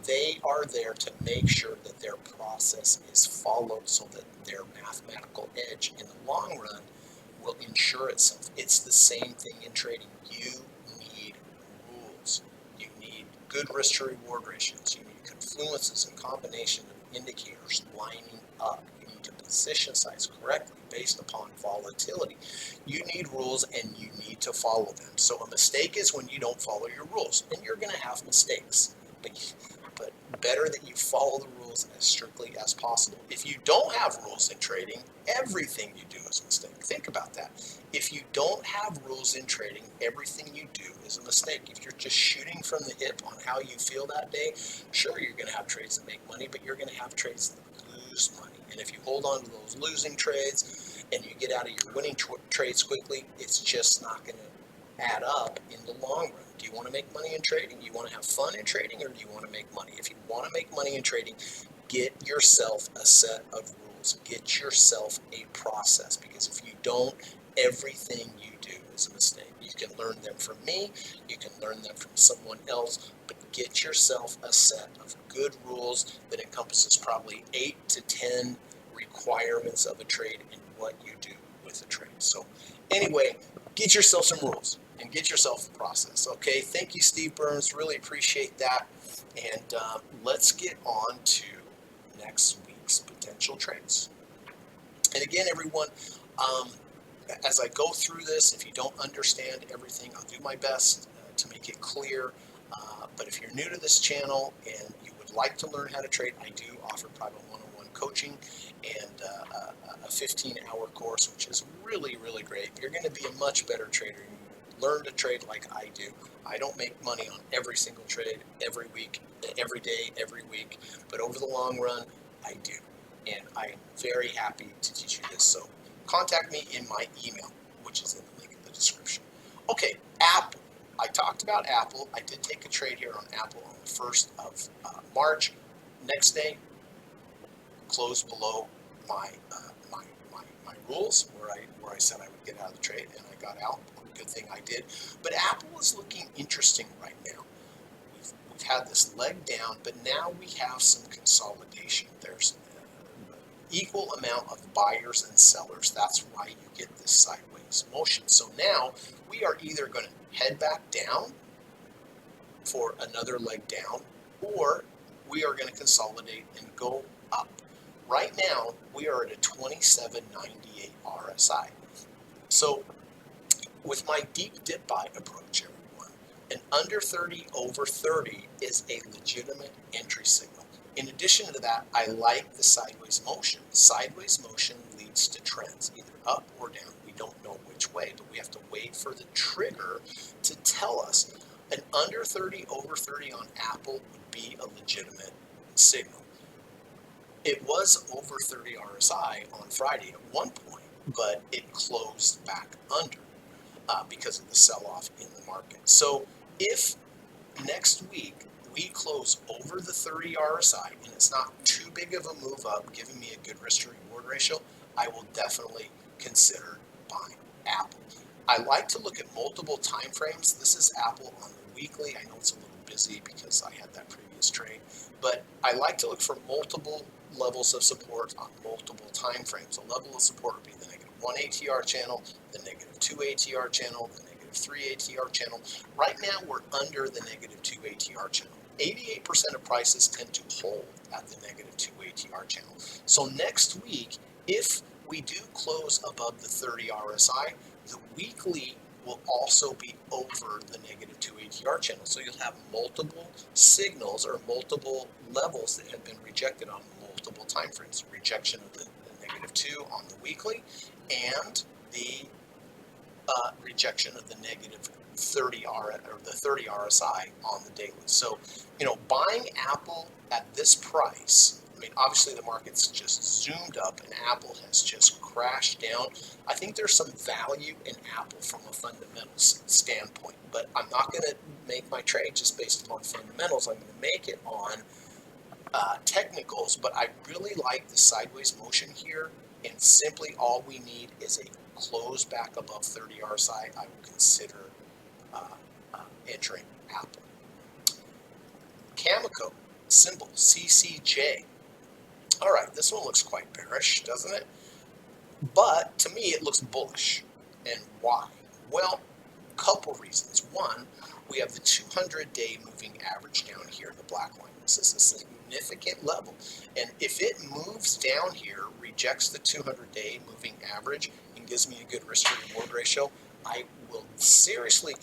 They are there to make sure that their process is followed so that their mathematical edge in the long run will ensure itself. It's the same thing in trading. You need rules. You need good risk to reward ratios. You need confluences and combination of indicators lining up. You need to position size correctly based upon volatility. You need rules and you need to follow them. So a mistake is when you don't follow your rules, and you're going to have mistakes. But better that you follow the rules as strictly as possible. If you don't have rules in trading, everything you do is a mistake. Think about that. If you don't have rules in trading, everything you do is a mistake. If you're just shooting from the hip on how you feel that day, sure, you're going to have trades that make money, but you're going to have trades that lose money. And if you hold on to those losing trades and you get out of your winning trades quickly, it's just not going to add up in the long run. Do you want to make money in trading? Do you want to have fun in trading, or do you want to make money? If you want to make money in trading, get yourself a set of rules. Get yourself a process, because if you don't, everything you do is a mistake. You can learn them from me, you can learn them from someone else, but get yourself a set of good rules that encompasses probably 8 to 10 requirements of a trade and what you do with a trade. So anyway, get yourself some rules and get yourself a process. Okay, thank you, Steve Burns. Really appreciate that. And let's get on to next week's potential trades. And again, everyone, as I go through this, if you don't understand everything, I'll do my best to make it clear. But if you're new to this channel and you would like to learn how to trade, I do offer private one-on-one coaching and a 15-hour course, which is really, really great. You're going to be a much better trader. Learn to trade like I do. I don't make money on every single trade every week, every day, every week, but over the long run, I do. And I'm very happy to teach you this. So contact me in my email, which is in the link in the description. Okay, Apple. I talked about Apple. I did take a trade here on Apple on the 1st of March. Next day, closed below my rules, where I said I would get out of the trade, and I got out. Good thing I did. But Apple is looking interesting right now. We've had this leg down, but now we have some consolidation. There's an equal amount of buyers and sellers. That's why you get this sideways motion. So now we are either going to head back down for another leg down, or we are going to consolidate and go up. Right now, we are at a 2798 RSI. So with my deep dip buy approach, everyone, an under 30 over 30 is a legitimate entry signal. In addition to that, I like the sideways motion. Sideways motion leads to trends, either up or down. We don't know which way, but we have to wait for the trigger to tell us. An under 30 over 30 on Apple would be a legitimate signal. It was over 30 RSI on Friday at one point, but it closed back under because of the sell-off in the market. So if next week we close over the 30 RSI and it's not too big of a move up, giving me a good risk to reward ratio, I will definitely consider buying Apple. I like to look at multiple time frames. This is Apple on the weekly. I know it's a little busy because I had that previous trade, but I like to look for multiple levels of support on multiple time frames. A level of support would be the -1 ATR channel, the -2 ATR channel, the -3 ATR channel. Right now, we're under the -2 ATR channel. 88% of prices tend to hold at the -2 ATR channel. So next week, if we do close above the 30 RSI, the weekly will also be over the -2 ATR channel. So you'll have multiple signals or multiple levels that have been rejected on multiple time frames. Rejection of the -2 on the weekly, and the rejection of the -30 or the 30 RSI on the daily. So, buying Apple at this price, mean, obviously the market's just zoomed up and Apple has just crashed down. I think there's some value in Apple from a fundamentals standpoint, but I'm not going to make my trade just based upon fundamentals. I'm going to make it on technicals, but I really like the sideways motion here, and simply all we need is a close back above 30 RSI. I will consider uh, entering Apple. Cameco, symbol CCJ. All right, this one looks quite bearish, doesn't it? But to me, it looks bullish. And why? Well, couple reasons. One, we have the 200-day moving average down here in the black line. This is a significant level. And if it moves down here, rejects the 200-day moving average, and gives me a good risk-to-reward ratio, I will seriously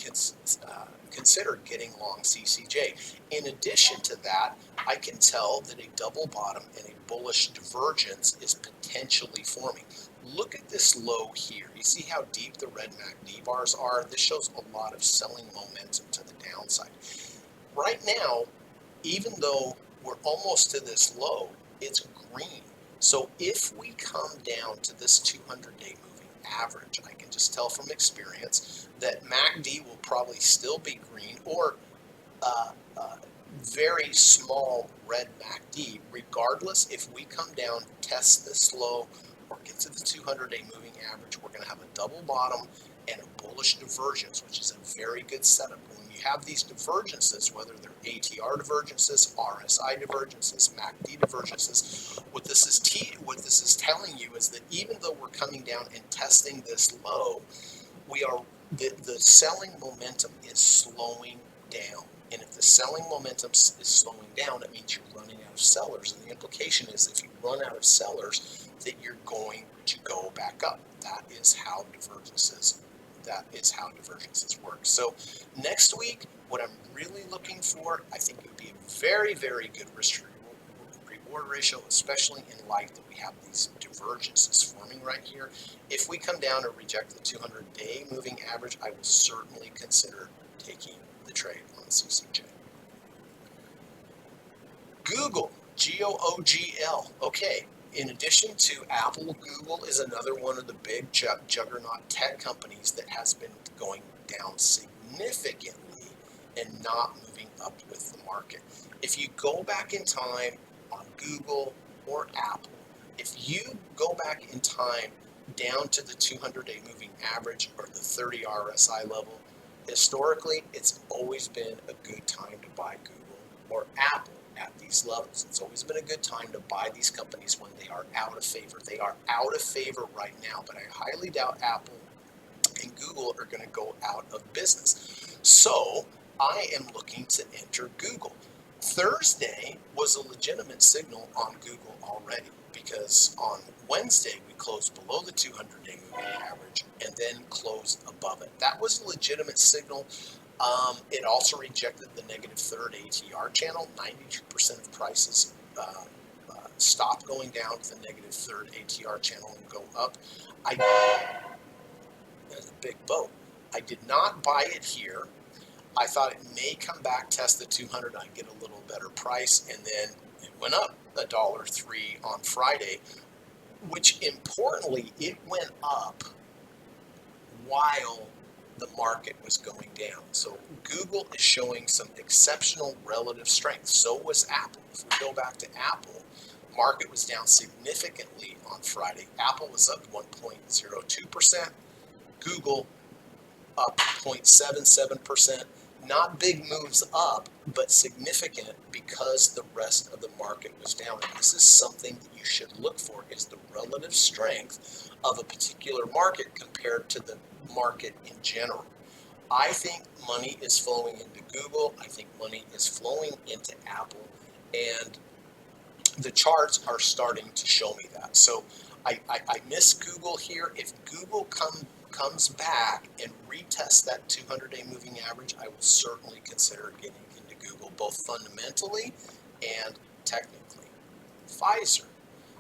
consider getting long CCJ. In addition to that, I can tell that a double bottom and a bullish divergence is potentially forming. Look at this low here. You see how deep the red MACD bars are? This shows a lot of selling momentum to the downside. Right now, even though we're almost to this low, it's green. So if we come down to this 200-day moving average, I can just tell from experience that MACD will probably still be green, or very small red MACD. Regardless, if we come down, test this low, or get to the 200-day moving average, we're going to have a double bottom and a bullish divergence, which is a very good setup. When you have these divergences, whether they're ATR divergences, RSI divergences, MACD divergences, what this is telling you is that even though we're coming down and testing this low, the selling momentum is slowing down. And if the selling momentum is slowing down, it means you're running out of sellers. And the implication is if you run out of sellers, that you're going to go back up. That is how divergences work. So next week, what I'm really looking for, I think it would be a very, very good risk reward ratio, especially in light that we have these divergences forming right here. If we come down and reject the 200-day moving average, I will certainly consider taking the trade on the CCJ. Google, G-O-O-G-L. Okay, in addition to Apple, Google is another one of the big juggernaut tech companies that has been going down significantly and not moving up with the market. If you go back in time on Google or Apple, if you go back in time down to the 200-day moving average or the 30 RSI level, historically, it's always been a good time to buy Google or Apple at these levels. It's always been a good time to buy these companies when they are out of favor. They are out of favor right now, but I highly doubt Apple and Google are going to go out of business. So I am looking to enter Google. Thursday was a legitimate signal on Google already, because on Wednesday we closed below the 200-day moving average and then closed above it. That was a legitimate signal. It also rejected the negative third ATR channel. 92% of prices stopped going down to the negative third ATR channel and go up. That's a big boat. I did not buy it here. I thought it may come back, test the 200, I'd get a little better price, and then it went up $1.03 on Friday, which importantly, it went up while the market was going down. So Google is showing some exceptional relative strength. So was Apple. If we go back to Apple, market was down significantly on Friday. Apple was up 1.02%. Google up 0.77%. Not big moves up, but significant because the rest of the market was down. And this is something that you should look for, is the relative strength of a particular market compared to the market in general. I think money is flowing into Google. I think money is flowing into Apple. And the charts are starting to show me that. So I miss Google here. If Google comes back and retests that 200-day moving average, I will certainly consider getting into Google, both fundamentally and technically. Pfizer.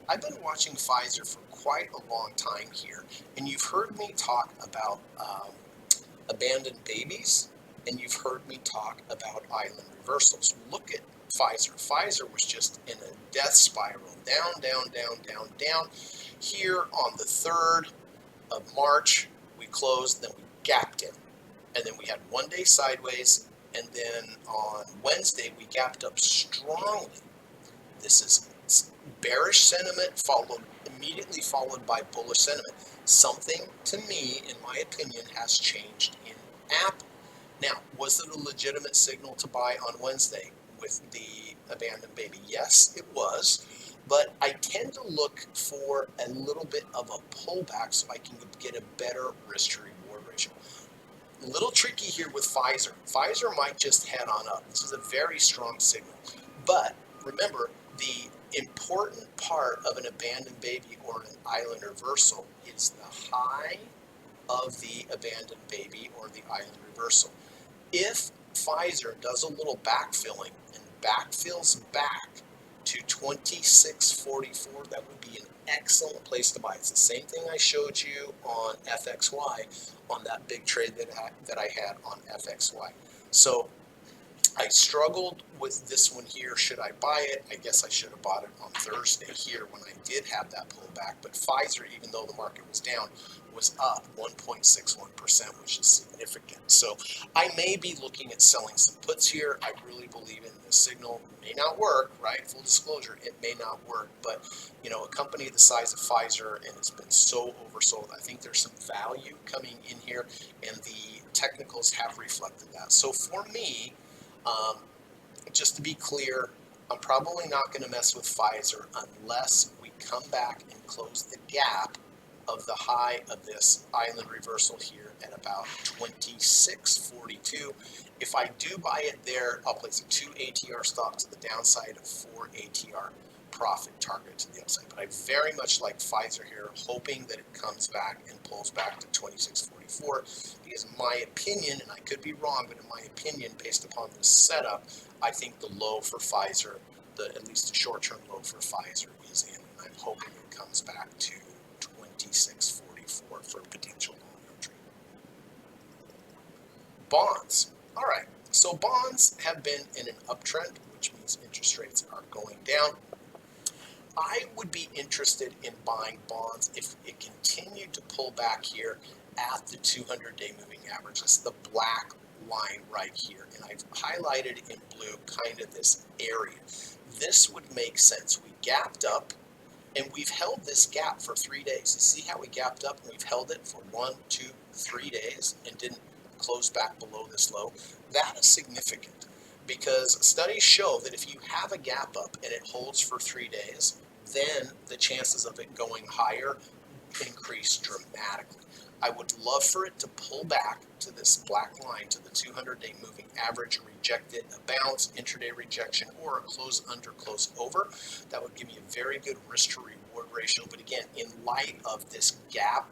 I've been watching Pfizer for quite a long time here, and you've heard me talk about abandoned babies. and you've heard me talk about island reversals. Look at Pfizer. Pfizer was just in a death spiral, down, down, down, down, down. Here on the 3rd of March, we closed, then we gapped in. And then we had one day sideways, and then on Wednesday, we gapped up strongly. This is bearish sentiment immediately followed by bullish sentiment. Something, to me, in my opinion, has changed in Apple. Now, was it a legitimate signal to buy on Wednesday with the abandoned baby? Yes, it was. But I tend to look for a little bit of a pullback so I can get a better risk to reward ratio. A little tricky here with Pfizer. Pfizer might just head on up. This is a very strong signal. But remember, the important part of an abandoned baby or an island reversal is the high of the abandoned baby or the island reversal. If Pfizer does a little backfilling and backfills back to 26.44, that would be an excellent place to buy. It's the same thing I showed you on FXY on that big trade that I had on FXY. So I struggled with this one here. Should I buy it? I guess I should have bought it on Thursday here when I did have that pullback. But Pfizer, even though the market was down, was up 1.61%, which is significant. So I may be looking at selling some puts here. I really believe in this signal. It may not work, right? Full disclosure, it may not work. But, you know, a company the size of Pfizer, and it's been so oversold, I think there's some value coming in here, and the technicals have reflected that. So for me, just to be clear, I'm probably not going to mess with Pfizer unless we come back and close the gap of the high of this island reversal here at about 26.42. If I do buy it there, I'll place a 2 ATR stop to the downside, a 4 ATR profit target to the upside. But I very much like Pfizer here, hoping that it comes back and pulls back to 26.44, because in my opinion, and I could be wrong, but in my opinion, based upon this setup, I think the low for Pfizer, at least the short-term low for Pfizer is in, and I'm hoping it comes back to 26.44 for potential long entry. Bonds. All right, so bonds have been in an uptrend, which means interest rates are going down. I would be interested in buying bonds if it continued to pull back here at the 200-day moving average. That's the black line right here, and I've highlighted in blue kind of this area. This would make sense. We gapped up, and we've held this gap for 3 days. You see how we gapped up and we've held it for 1, 2, 3 days and didn't close back below this low? That is significant, because studies show that if you have a gap up and it holds for 3 days, then the chances of it going higher increase dramatically. I would love for it to pull back to this black line, to the 200-day moving average, reject it, a bounce, intraday rejection, or a close under, close over. That would give me a very good risk to reward ratio. But again, in light of this gap,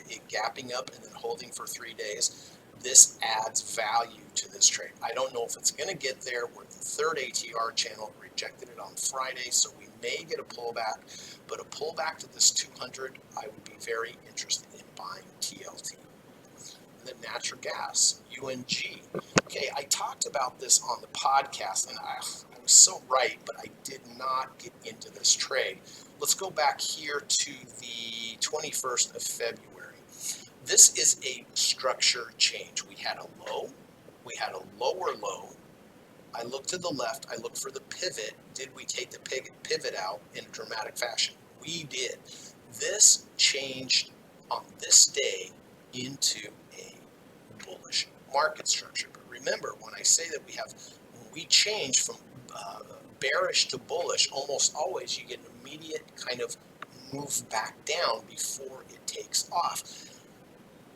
it gapping up and then holding for 3 days, this adds value to this trade. I don't know if it's going to get there. We're at the 3rd ATR channel, rejected it on Friday, so we may get a pullback, but a pullback to this 200, I would be very interested in buying TLT. And then natural gas, UNG. Okay, I talked about this on the podcast, and I was so right, but I did not get into this trade. Let's go back here to the 21st of February. This is a structure change. We had a low, we had a lower low. I looked to the left, I looked for the pivot. Did we take the pivot out in a dramatic fashion? We did. This changed on this day into a bullish market structure. But remember, when I say that when we change from bearish to bullish, almost always you get an immediate kind of move back down before it takes off.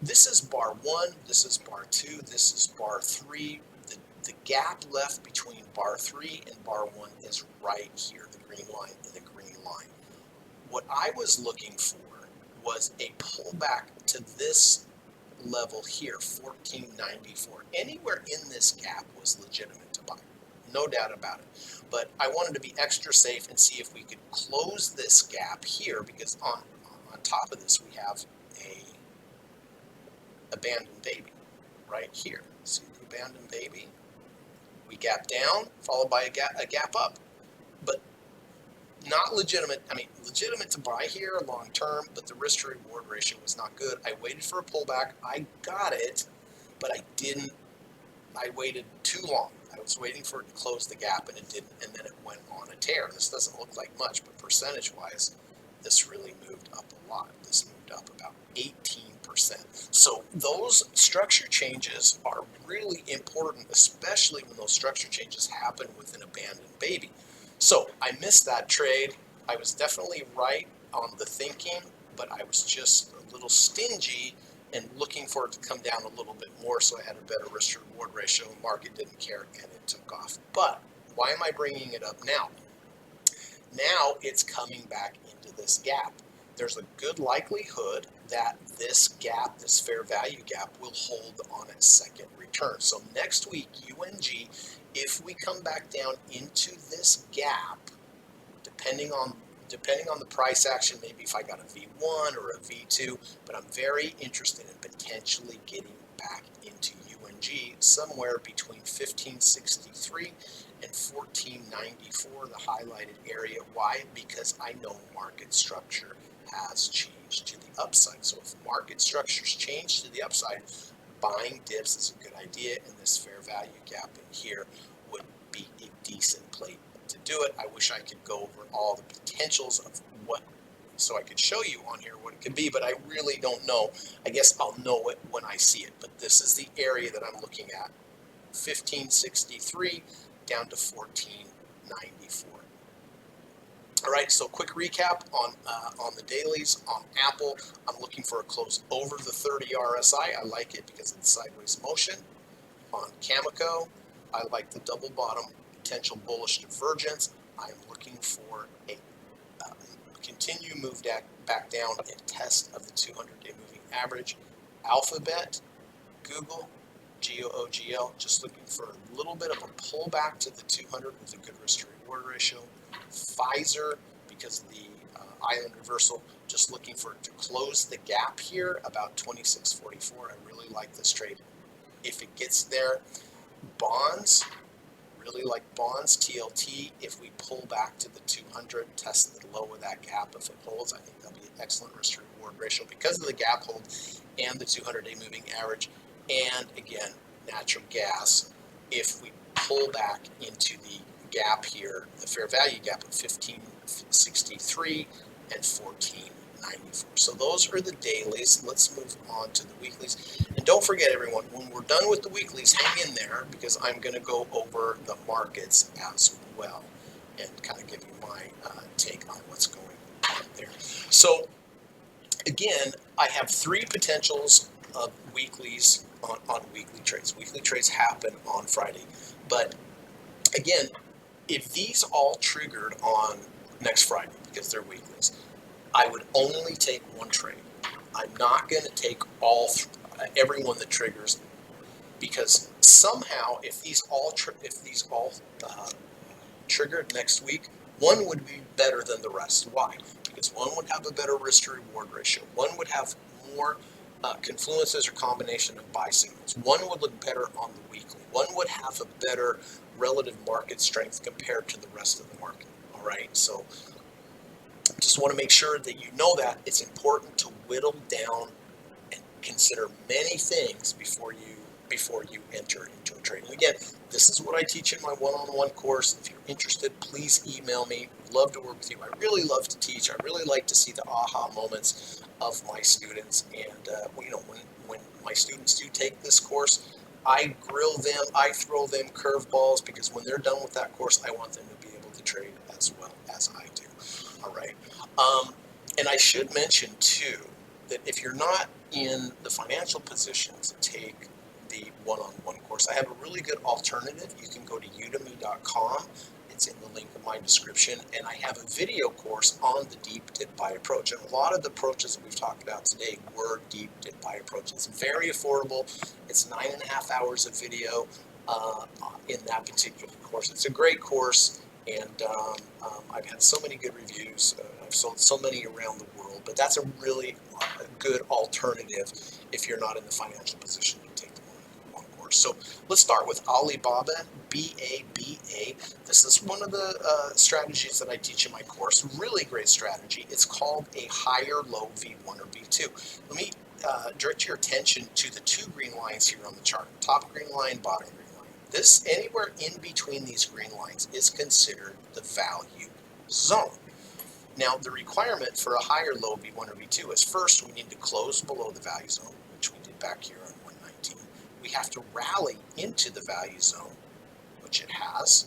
This is bar 1, this is bar 2, this is bar 3. The gap left between bar 3 and bar 1 is right here, the green line and the green line. What I was looking for was a pullback to this level here, 1494. Anywhere in this gap was legitimate to buy, no doubt about it. But I wanted to be extra safe and see if we could close this gap here, because on top of this we have a abandoned baby right here. See if we abandoned baby. We gap down, followed by a gap up. But not legitimate. I mean, legitimate to buy here long term, but the risk to reward ratio was not good. I waited for a pullback. I got it, but I didn't. I waited too long. I was waiting for it to close the gap, and it didn't, and then it went on a tear. This doesn't look like much, but percentage-wise, this really moved up a lot. This moved up about 18%. So those structure changes are really important, especially when those structure changes happen with an abandoned baby. So I missed that trade. I was definitely right on the thinking, but I was just a little stingy and looking for it to come down a little bit more, so I had a better risk to reward ratio. Market didn't care, and it took off. But why am I bringing it up now? Now it's coming back into this gap. There's a good likelihood that this gap, this fair value gap, will hold on its second return. So next week, UNG, if we come back down into this gap, depending on the price action, maybe if I got a V1 or a V2, but I'm very interested in potentially getting back into UNG somewhere between 1563 and 1494, the highlighted area. Why? Because I know market structure has changed to the upside. So if market structures change to the upside, buying dips is a good idea, and this fair value gap in here would be a decent play to do it. I wish I could go over all the potentials of what, so I could show you on here what it could be, but I really don't know. I guess I'll know it when I see it, but this is the area that I'm looking at, 1563 down to 1494. All right, so quick recap on the dailies. On Apple, I'm looking for a close over the 30 RSI. I like it because of the sideways motion. On Cameco, I like the double bottom potential bullish divergence. I'm looking for a continue move back down and test of the 200-day moving average. Alphabet, Google, GOOGL, just looking for a little bit of a pullback to the 200 with a good risk to reward ratio. Pfizer, because of the island reversal, just looking for it to close the gap here about 26.44. I really like this trade. If it gets there, bonds, really like bonds, TLT. If we pull back to the 200, test the low of that gap, if it holds, I think that'll be an excellent risk to reward ratio because of the gap hold and the 200-day moving average. And again, natural gas, if we pull back into the gap here, the fair value gap of 1563 and 1494. So those are the dailies. Let's move on to the weeklies. And don't forget, everyone, when we're done with the weeklies, hang in there because I'm going to go over the markets as well and kind of give you my take on what's going on there. So again, I have three potentials of weeklies on weekly trades. Weekly trades happen on Friday. But again, if these all triggered on next Friday, because they're weeklies, I would only take one trade. I'm not going to take every one that triggers, because somehow if these all triggered next week, one would be better than the rest. Why? Because one would have a better risk to reward ratio. One would have more confluences or combination of buy signals. One would look better on the weekly. One would have a better relative market strength compared to the rest of the market. All right, so just want to make sure that you know that it's important to whittle down and consider many things before you enter into a trade. And again, this is what I teach in my one-on-one course. If you're interested, please email me. I'd love to work with you. I really love to teach. I really like to see the aha moments of my students. And when my students do take this course, I grill them, I throw them curveballs, because when they're done with that course, I want them to be able to trade as well as I do. All right. And I should mention too that if you're not in the financial position to take the one-on-one course, I have a really good alternative. You can go to udemy.com. It's in the link in my description, and I have a video course on the deep dip buy approach. And a lot of the approaches that we've talked about today were deep dip buy approaches. It's very affordable. It's 9.5 hours of video in that particular course. It's a great course, and I've had so many good reviews. I've sold so many around the world, but that's a really good alternative if you're not in the financial position to take the one first. So let's start with Alibaba, BABA. This is one of the strategies that I teach in my course. Really great strategy. It's called a higher low V1 or V2. Let me direct your attention to the two green lines here on the chart. Top green line, bottom green line. This, anywhere in between these green lines, is considered the value zone. Now, the requirement for a higher low V1 or V2 is first we need to close below the value zone, which we did back here on 119. We have to rally into the value zone, which it has,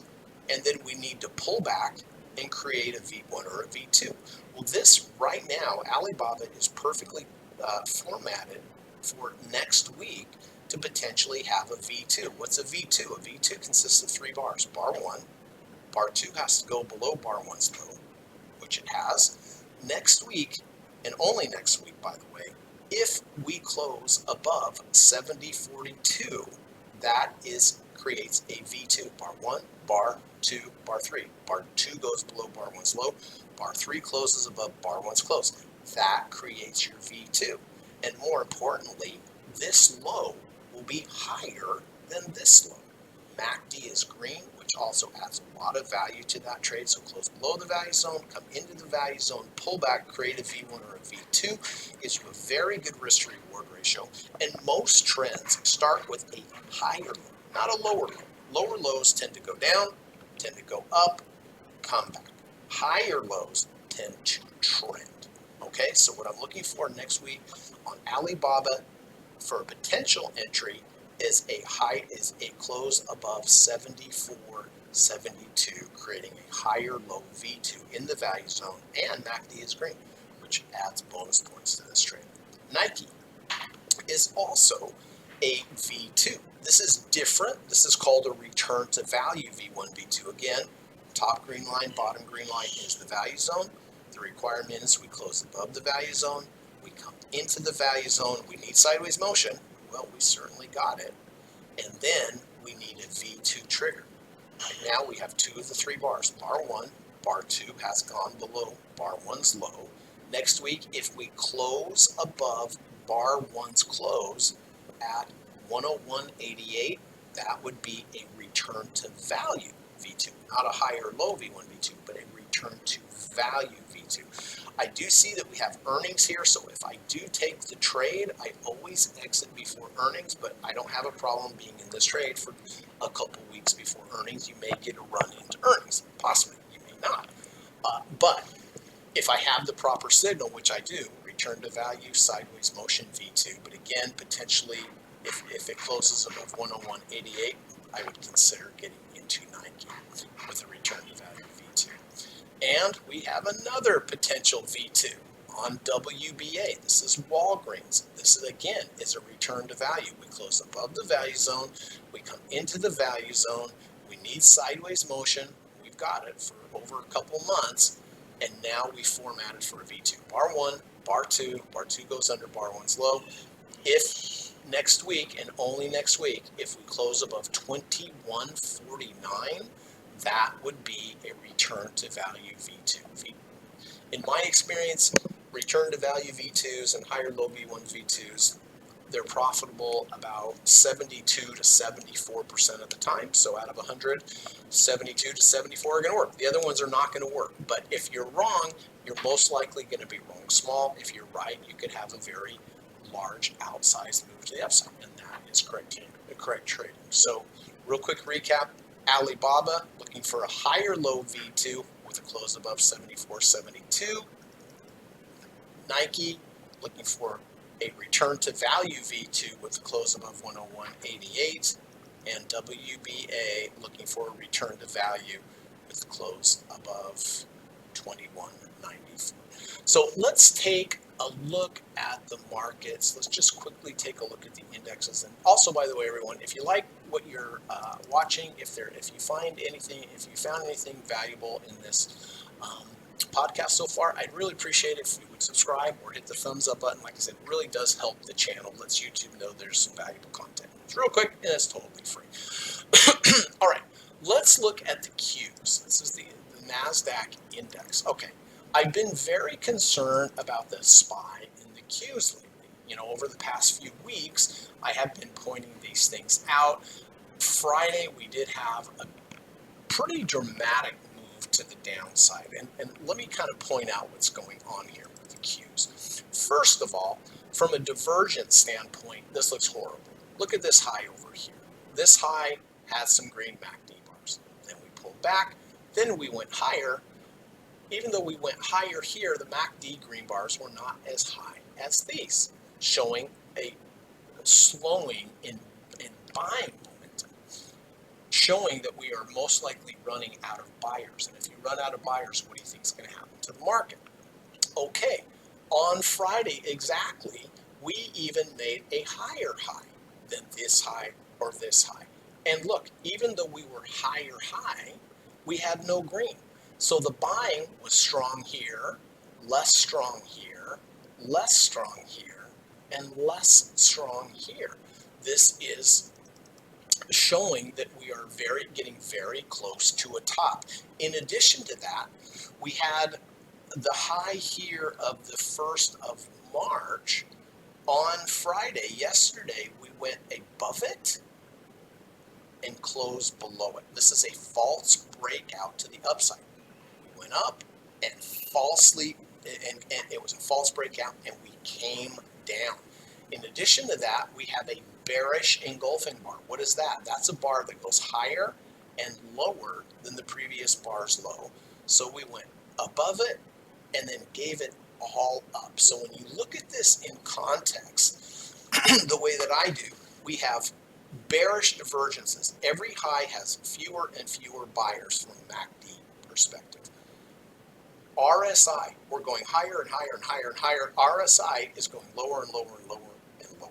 and then we need to pull back and create a V1 or a V2. Well, this right now, Alibaba is perfectly formatted for next week to potentially have a V2. What's a V2? A V2 consists of 3 bars. Bar 1, bar 2 has to go below bar 1's low, which it has. Next week, and only next week, by the way, if we close above 70.42, that creates a V2. Bar 1, bar 2, bar 3. Bar 2 goes below bar 1's low. Bar 3 closes above bar 1's close. That creates your V2. And more importantly, this low will be higher than this low. MACD is green, which also adds a lot of value to that trade. So close below the value zone, come into the value zone, pull back, create a V1 or a V2. Gives you a very good risk to reward ratio. And most trends start with a higher low, not a lower low. Lower lows tend to go down, tend to go up, come back. Higher lows tend to trend. Okay, so what I'm looking for next week on Alibaba for a potential entry is a close above 74.72, creating a higher low V2 in the value zone, and MACD is green, which adds bonus points to this trade. Nike is also a V2. This is different. This is called a return to value V1, V2. Again, top green line, bottom green line is the value zone. The requirement is we close above the value zone. We come into the value zone. We need sideways motion. Well, we certainly got it. And then we need a V2 trigger. Right now we have 2 of the 3 bars. Bar 1, bar 2 has gone below bar 1's low. Next week, if we close above bar 1's close at 101.88, that would be a return to value V2. Not a higher low V1, V2, but a return to value V2. I do see that we have earnings here, so if I do take the trade, I always exit before earnings, but I don't have a problem being in this trade for a couple weeks before earnings. You may get a run into earnings, possibly, you may not. But if I have the proper signal, which I do, return to value, sideways motion V2, but again, potentially, if it closes above 101.88, I would consider getting into Nike with a return to value V2. And we have another potential V2 on WBA. This is Walgreens. This is, again, is a return to value. We close above the value zone. We come into the value zone. We need sideways motion. We've got it for over a couple months. And now we formatted for a V2. Bar 1, bar 2. Bar 2 goes under bar 1's low. If next week, and only next week, if we close above 21.49, that would be a return to value V2. In my experience, return to value V2s and higher low V1 V2s, they're profitable about 72 to 74% of the time. So out of 100, 72 to 74 are going to work. The other ones are not going to work. But if you're wrong, you're most likely going to be wrong small. If you're right, you could have a very large outsized move to the upside, and that is correct trading. So real quick recap, Alibaba looking for a higher low V2 with a close above 74.72. Nike looking for a return to value V2 with a close above 101.88. And WBA looking for a return to value with a close above 21.94. So let's take a look at the markets. Let's just quickly take a look at the indexes. And also, by the way, everyone, if you like what you're watching, if you found anything valuable in this podcast so far, I'd really appreciate it if you would subscribe or hit the thumbs up button. Like I said, it really does help the channel, lets YouTube know there's some valuable content. It's real quick and it's totally free. All right, let's look at the Qs. This is the NASDAQ index. Okay, I've been very concerned about the SPY in the Qs lately. Over the past few weeks, I have been pointing these things out. Friday, we did have a pretty dramatic move to the downside. And let me kind of point out what's going on here with the Qs. First of all, from a divergence standpoint, this looks horrible. Look at this high over here. This high has some green MACD bars. Then we pulled back. Then we went higher. Even though we went higher here, the MACD green bars were not as high as these, showing a slowing in buying momentum, showing that we are most likely running out of buyers. And if you run out of buyers, what do you think is going to happen to the market? Okay, on Friday exactly, we even made a higher high than this high or this high. And look, even though we were higher high, we had no green. So the buying was strong here, less strong here, less strong here, and less strong here. This is showing that we are getting very close to a top. In addition to that, we had the high here of the 1st of March on Friday. Yesterday, we went above it and closed below it. This is a false breakout to the upside. We went up and and it was a false breakout, and we came down. In addition to that, we have a bearish engulfing bar. What is that? That's a bar that goes higher and lower than the previous bar's low. So we went above it and then gave it all up. So when you look at this in context, the way that I do, we have bearish divergences. Every high has fewer and fewer buyers from a MACD perspective. RSI, we're going higher and higher and higher and higher. RSI is going lower and lower and lower and lower.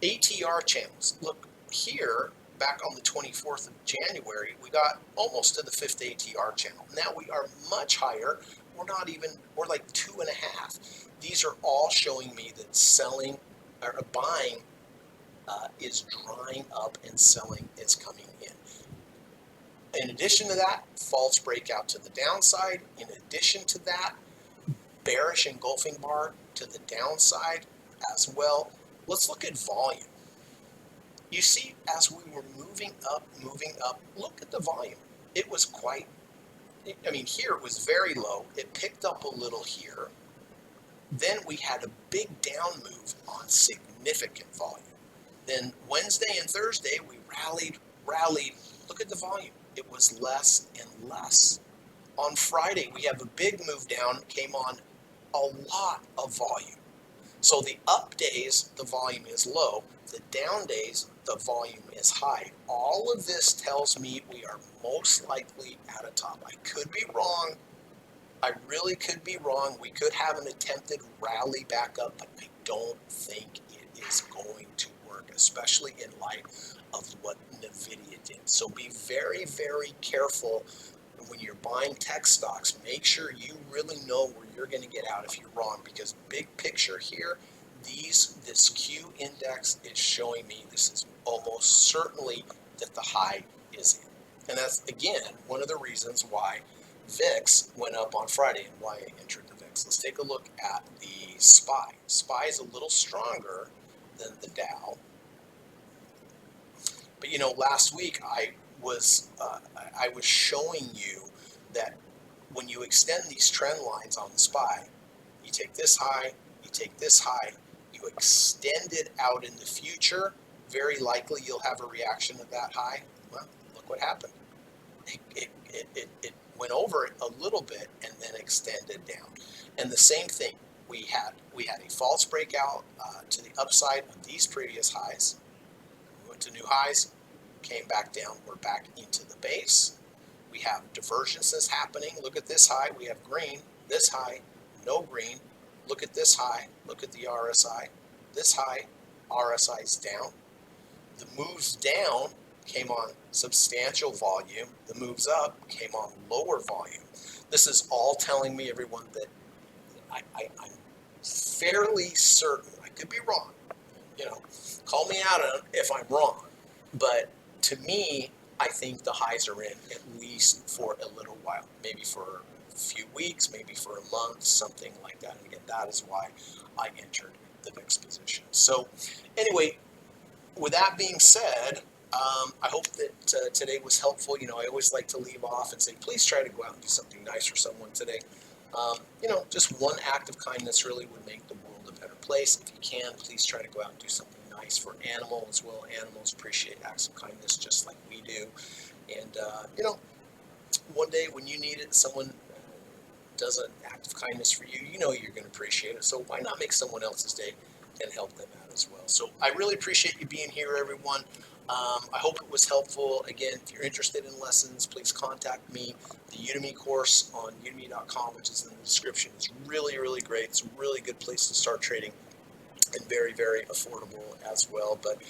ATR channels, look here, back on the 24th of January, we got almost to the 5th ATR channel. Now we are much higher. We're like 2.5. These are all showing me that selling or buying is drying up and selling is coming in. In addition to that, false breakout to the downside. In addition to that, bearish engulfing bar to the downside as well. Let's look at volume. You see, as we were moving up, look at the volume. It was here it was very low. It picked up a little here. Then we had a big down move on significant volume. Then Wednesday and Thursday, we rallied. Look at the volume. It was less and less. On Friday, we have a big move down, came on a lot of volume. So the up days, the volume is low. The down days, the volume is high. All of this tells me we are most likely at a top. I could be wrong. I really could be wrong. We could have an attempted rally back up, but I don't think it is going to work, especially in light of what NVIDIA did. So be very, very careful when you're buying tech stocks. Make sure you really know where you're going to get out if you're wrong, because big picture here, this Q index is showing me this is almost certainly that the high is in. And that's, again, one of the reasons why VIX went up on Friday and why I entered the VIX. Let's take a look at the SPY. SPY is a little stronger than the Dow. But last week I was showing you that when you extend these trend lines on the SPY, you take this high, you take this high, you extend it out in the future, very likely you'll have a reaction to that high. Well, look what happened. It went over it a little bit and then extended down. And the same thing, we had a false breakout to the upside of these previous highs. We went to new highs, came back down, we're back into the base. We have divergences happening. Look at this high, we have green. This high, no green. Look at this high, look at the RSI. This high, RSI is down. The moves down came on substantial volume. The moves up came on lower volume. This is all telling me, everyone, that I'm fairly certain, I could be wrong, call me out if I'm wrong, but to me, I think the highs are in at least for a little while, maybe for a few weeks, maybe for a month, something like that. And again, that is why I entered the next position. So anyway, with that being said, I hope that today was helpful. You know, I always like to leave off and say, please try to go out and do something nice for someone today. You know, just one act of kindness really would make the world a better place. If you can, please try to go out and do something nice for animals as well. Animals appreciate acts of kindness just like we do. And, you know, one day when you need it, someone does an act of kindness for you, you know you're going to appreciate it. So why not make someone else's day and help them out as well? So I really appreciate you being here, everyone. I hope it was helpful. Again, if you're interested in lessons, please contact me. The Udemy course on udemy.com, which is in the description, is really, really great. It's a really good place to start trading and very, very affordable as well. But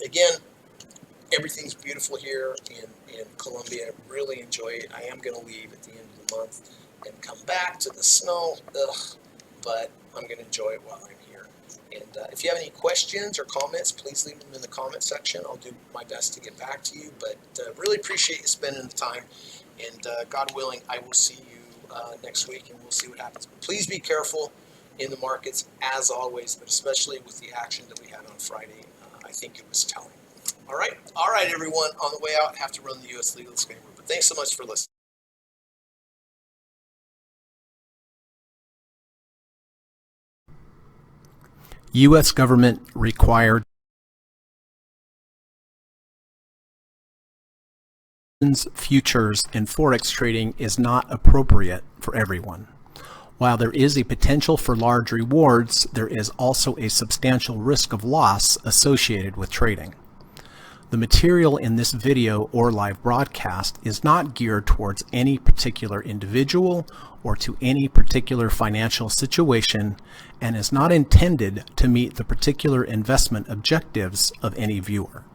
again, everything's beautiful here in Colombia. I really enjoy it. I am going to leave at the end of the month and come back to the snow. But I'm going to enjoy it while I'm here. And if you have any questions or comments, please leave them in the comment section. I'll do my best to get back to you. But really appreciate you spending the time. And God willing, I will see you next week, and we'll see what happens. But please be careful in the markets, as always, but especially with the action that we had on Friday. I think it was telling. All right, everyone. On the way out, have to run the U.S. legal disclaimer. But thanks so much for listening. U.S. government required futures and forex trading is not appropriate for everyone. While there is a potential for large rewards, there is also a substantial risk of loss associated with trading. The material in this video or live broadcast is not geared towards any particular individual or to any particular financial situation and is not intended to meet the particular investment objectives of any viewer.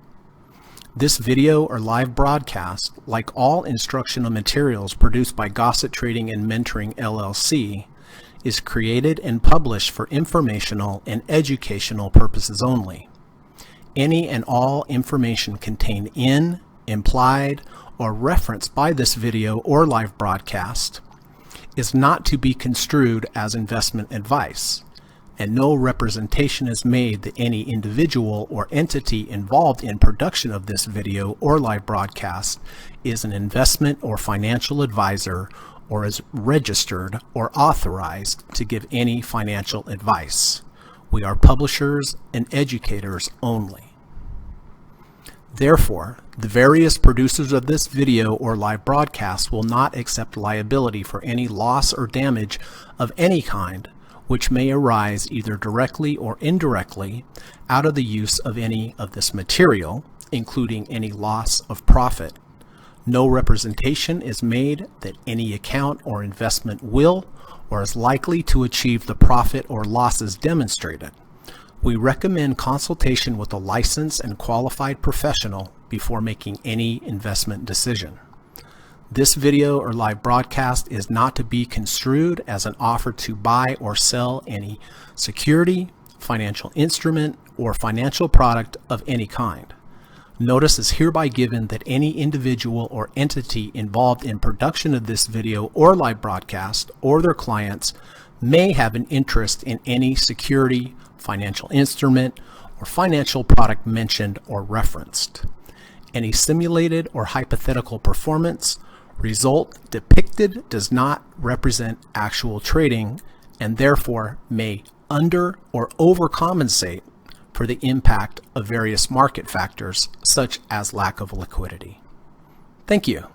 This video or live broadcast, like all instructional materials produced by Gossett Trading and Mentoring LLC, is created and published for informational and educational purposes only. Any and all information contained in, implied, or referenced by this video or live broadcast is not to be construed as investment advice, and no representation is made that any individual or entity involved in production of this video or live broadcast is an investment or financial advisor or is registered or authorized to give any financial advice. We are publishers and educators only. Therefore, the various producers of this video or live broadcast will not accept liability for any loss or damage of any kind which may arise either directly or indirectly out of the use of any of this material, including any loss of profit. No representation is made that any account or investment will or is likely to achieve the profit or losses demonstrated. We recommend consultation with a licensed and qualified professional before making any investment decision. This video or live broadcast is not to be construed as an offer to buy or sell any security, financial instrument, or financial product of any kind. Notice is hereby given that any individual or entity involved in production of this video or live broadcast or their clients may have an interest in any security, financial instrument, or financial product mentioned or referenced. Any simulated or hypothetical performance result depicted does not represent actual trading and therefore may under or overcompensate for the impact of various market factors such as lack of liquidity. Thank you.